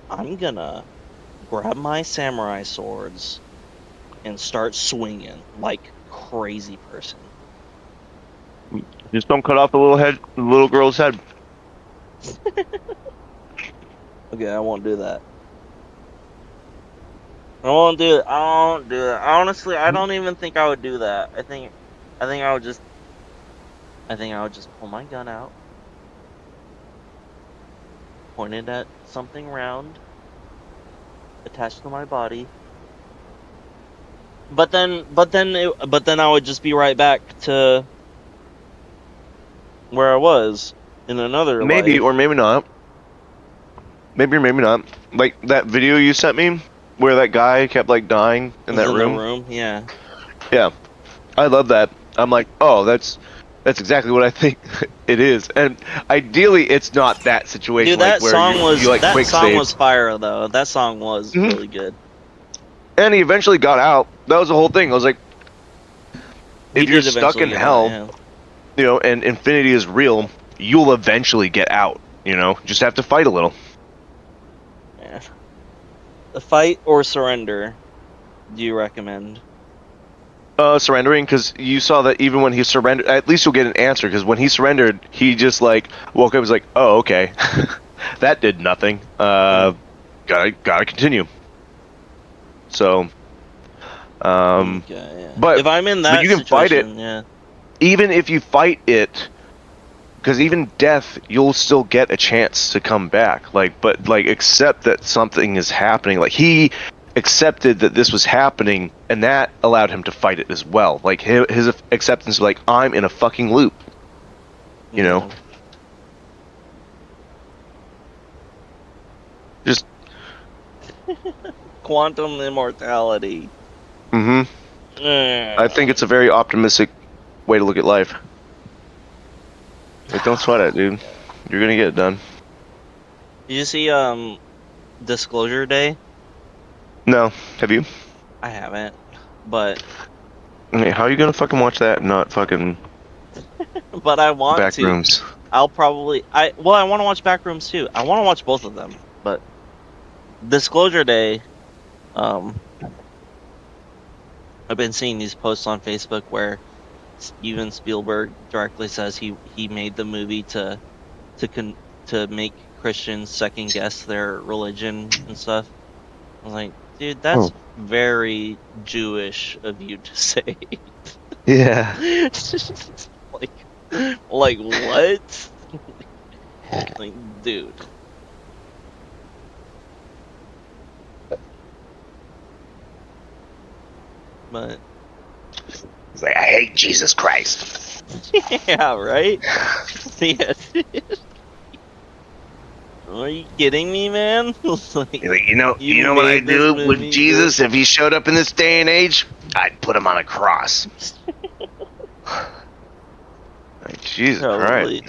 I'm gonna grab my samurai swords and start swinging like crazy person. Just don't cut off the little girl's head. Okay, I won't do that. I won't do it. I won't do it. Honestly, I don't even think I would do that. I think I would just I think I would just pull my gun out, point it at something round, attached to my body. But then I would just be right back to where I was in another Maybe life. or maybe not. Maybe or maybe not. Like that video you sent me, where that guy kept like dying in that room. The room, yeah. Yeah, I love that. I'm like, oh, that's exactly what I think it is. And ideally, it's not that situation. Dude, that like, where song you like that quick song save. was fire though. That song was really good. And he eventually got out. That was the whole thing. I was like, if you're stuck in hell, you know, and infinity is real, you'll eventually get out. You know, just have to fight a little. Yeah. The fight or surrender, do you recommend? Surrendering, because you saw that even when he surrendered, at least you'll get an answer, because when he surrendered, he just like woke up and was like, oh, okay. That did nothing. Gotta continue. So, yeah. But if I'm in that but you can fight it. yeah. Even if you fight it, because even death, you'll still get a chance to come back. But accept that something is happening. Like, he accepted that this was happening, and that allowed him to fight it as well. Like, his acceptance of, like, I'm in a fucking loop. You know? Just... Quantum immortality. I think it's a very optimistic way to look at life. Like, don't sweat it, dude. You're gonna get it done. Did you see Disclosure Day? No. Have you? I haven't, but Okay, how are you gonna fucking watch that and not fucking but I want Backrooms? I'll probably I want to watch Backrooms too. I want to watch both of them, but Disclosure Day, I've been seeing these posts on Facebook where Steven Spielberg directly says he made the movie to make Christians second guess their religion and stuff. I was like, dude, that's very Jewish of you to say. Yeah. like what? Like, dude. But he's like, I hate Jesus Christ. Yeah, right? Yeah. Are you kidding me, man? Like, you know what I'd do with Jesus if he showed up in this day and age? I'd put him on a cross. Like, Jesus Christ.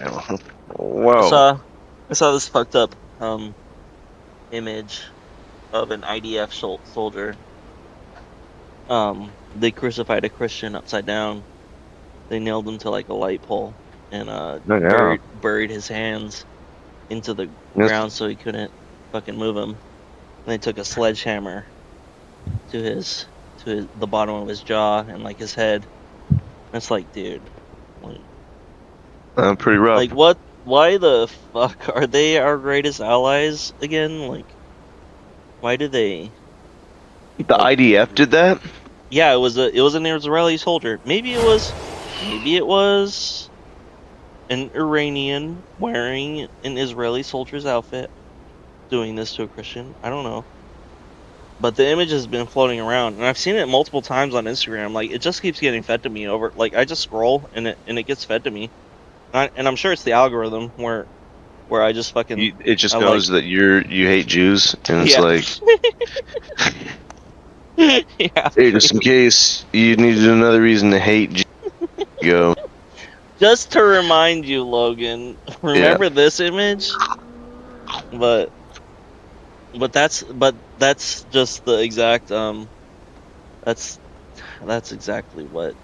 Whoa. I saw this fucked up image of an IDF soldier. They crucified a Christian upside down. They nailed him to like a light pole and buried his hands into the ground so he couldn't fucking move them. And they took a sledgehammer to the bottom of his jaw and like his head. And it's like, dude, like, pretty rough. Like, what? Why the fuck are they our greatest allies again? Like, why do they? The IDF did that? Yeah, it was an Israeli soldier. Maybe it was an Iranian wearing an Israeli soldier's outfit doing this to a Christian. I don't know. But the image has been floating around, and I've seen it multiple times on Instagram. Like, it just keeps getting fed to me over. Like, I just scroll and it gets fed to me, and I'm sure it's the algorithm where I just fucking. It just knows that you hate Jews, and it's like. Yeah. Hey, just in case you needed another reason to hate Jews, go. Just to remind you, Logan, remember this image? But that's just the exact that's exactly what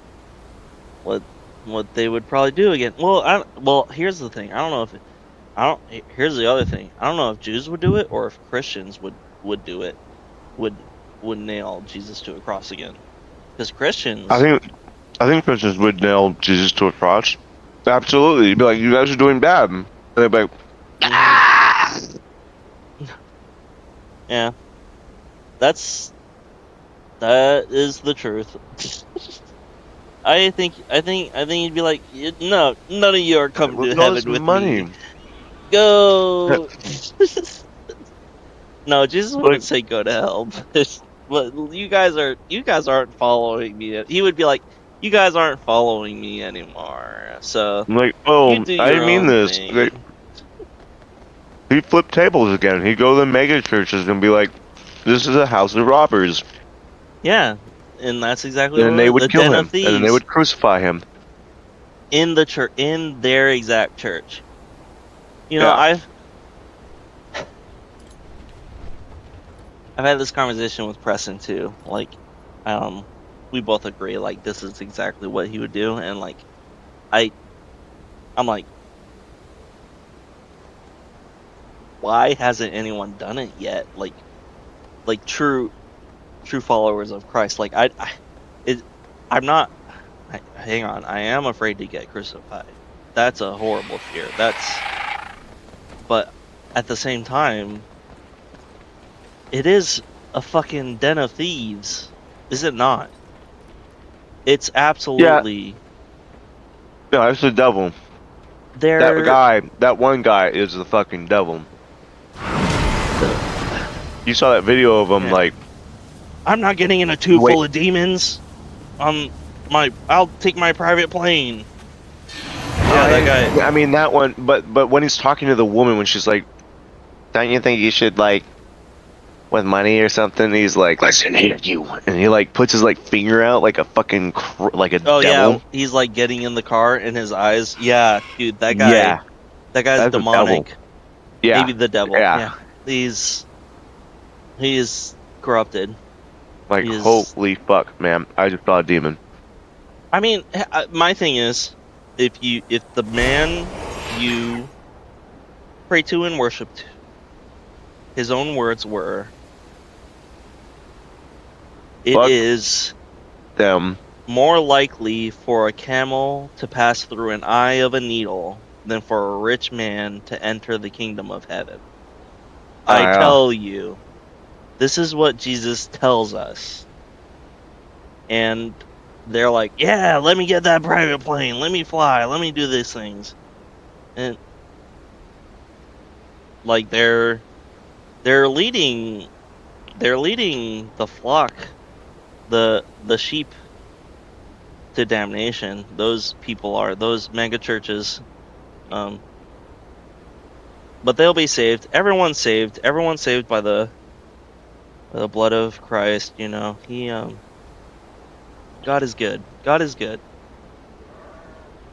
they would probably do again. Well, here's the thing. Here's the other thing. I don't know if Jews would do it or if Christians would do it. Would nail Jesus to a cross again. Because Christians, I think Christians would nail Jesus to a cross. Absolutely. You'd be like, you guys are doing bad. And they'd be like, ah! Yeah. That is the truth. I think you'd be like, no, none of you are coming Look to at all this heaven with money. me. Go. No, Jesus Like, wouldn't say go to hell, but you guys aren't following me. He would be like, you guys aren't following me anymore. So I'm like, you oh, do I your didn't mean own this. Like, thing. he'd flip tables again. He'd go to the mega churches and be like, this is a house of robbers. Yeah, and that's exactly And then they what would the kill den of him. And then they thieves would crucify him. in the church, in their exact church. You know, Yeah. I've had this conversation with Preston too. Like, we both agree like this is exactly what he would do, and like, I'm like, why hasn't anyone done it yet? Like true followers of Christ. Like I'm not. Hang on, I am afraid to get crucified. That's a horrible fear. But at the same time, it is a fucking den of thieves, is it not? It's absolutely. Yeah, it's the devil. That one guy is the fucking devil. You saw that video of him, like, I'm not getting in a tube full of demons. I'll take my private plane. Yeah, that guy. I mean, that one, but when he's talking to the woman, when she's like, don't you think you should, like, with money or something, he's like, listen here, you. And he, like, puts his, like, finger out like a fucking, like a devil. Yeah, he's, like, getting in the car and his eyes. Yeah, dude, that guy. Yeah. That guy's That's demonic. Yeah. Maybe the devil. Yeah. He is corrupted. Like, holy fuck, man. I just saw a demon. I mean, my thing is, if the man you pray to and worshipped, his own words were, it Fuck is them. More likely for a camel to pass through an eye of a needle than for a rich man to enter the kingdom of heaven. I tell you, this is what Jesus tells us. And they're like, yeah, let me get that private plane, let me fly, let me do these things. And like they're leading the flock, the sheep, to damnation. Those people are those mega churches. But they'll be saved. Everyone's saved. Everyone's saved by the blood of Christ, you know. God is good. God is good.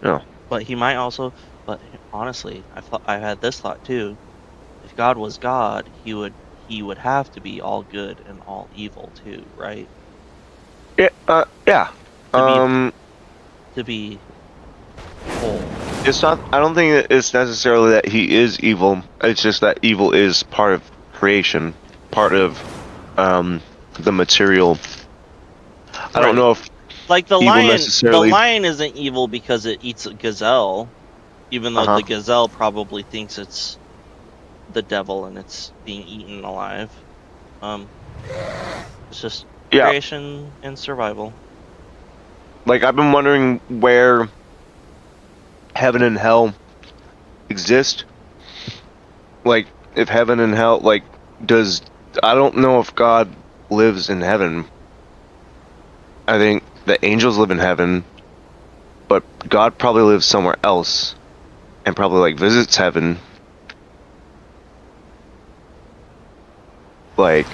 No. But he might also, but honestly, I've had this thought too. If God was God, he would have to be all good and all evil too, right? Yeah. Yeah. To be whole. It's not. I don't think it's necessarily that he is evil. It's just that evil is part of creation, part of the material. I don't know if like the evil lion. necessarily... The lion isn't evil because it eats a gazelle, even though the gazelle probably thinks it's the devil and it's being eaten alive. It's just creation and survival. Like, I've been wondering where heaven and hell exist. Like, if heaven and hell, like, I don't know if God lives in heaven. I think the angels live in heaven, but God probably lives somewhere else and probably, like, visits heaven. Like,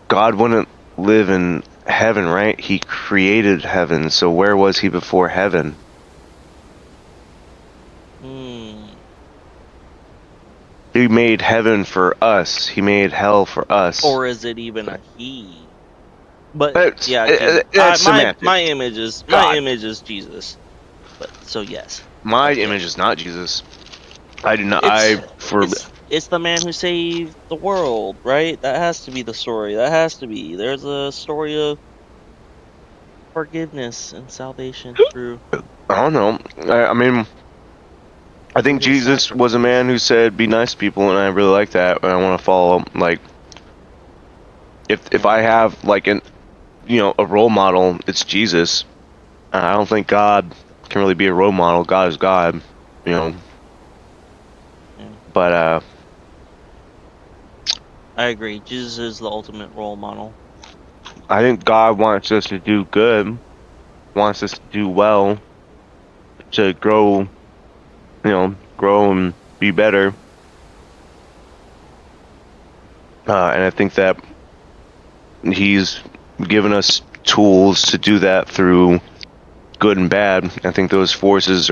God wouldn't live in heaven, right? He created heaven, so where was he before heaven? He made heaven for us. He made hell for us. Or is it even a he? But my image is Jesus. But so yes. My image is not Jesus. I do not. It's the man who saved the world, right? That has to be the story. That has to be. There's a story of forgiveness and salvation through. I don't know. I mean, I think Jesus was a man who said, "Be nice to people," and I really like that. And I want to follow. Like, if I have like a role model, it's Jesus. I don't think God can really be a role model. God is God, you know. Yeah. But I agree. Jesus is the ultimate role model. I think God wants us to do good, wants us to do well, to grow, grow and be better. And I think that He's given us tools to do that through good and bad. I think those forces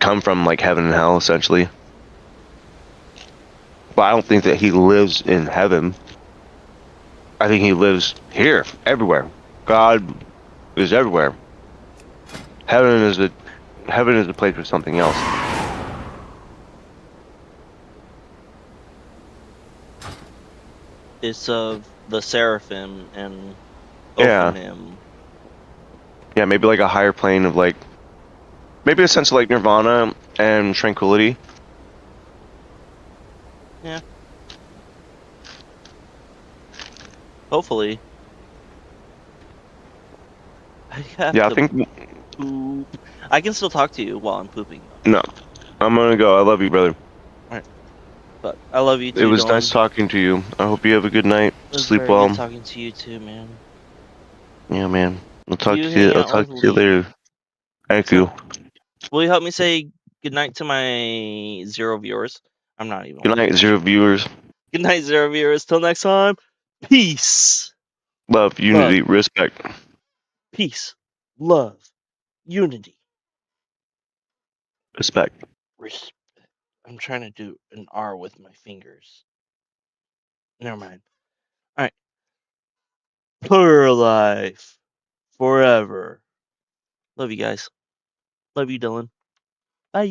come from like heaven and hell, essentially. But I don't think that He lives in heaven. I think He lives here, everywhere. God is everywhere. Heaven is a place for something else. It's of the seraphim and Yeah. Ophim. Yeah, maybe like a higher plane of like, maybe a sense of like nirvana and tranquility. Yeah. Hopefully. I have Yeah, I to think, poop. I can still talk to you while I'm pooping though. no, I'm gonna go. I love you, brother. Alright. But I love you It too, was nice Dylan. talking to you. I hope you have a good night. It was Sleep very good well. talking to you too, man. Yeah, man. You hang I'll out talk with to you Lee. later. Thank you. Will you help me say goodnight to my 0 viewers? I'm not even Good night, looking. 0 viewers. Good night, 0 viewers. Till next time. Peace. Love, Love. unity, respect. Peace. Love. Unity. Respect. Respect. I'm trying to do an R with my fingers. Never mind. Alright. Plural life. Forever. Love you guys. Love you, Dylan. Bye.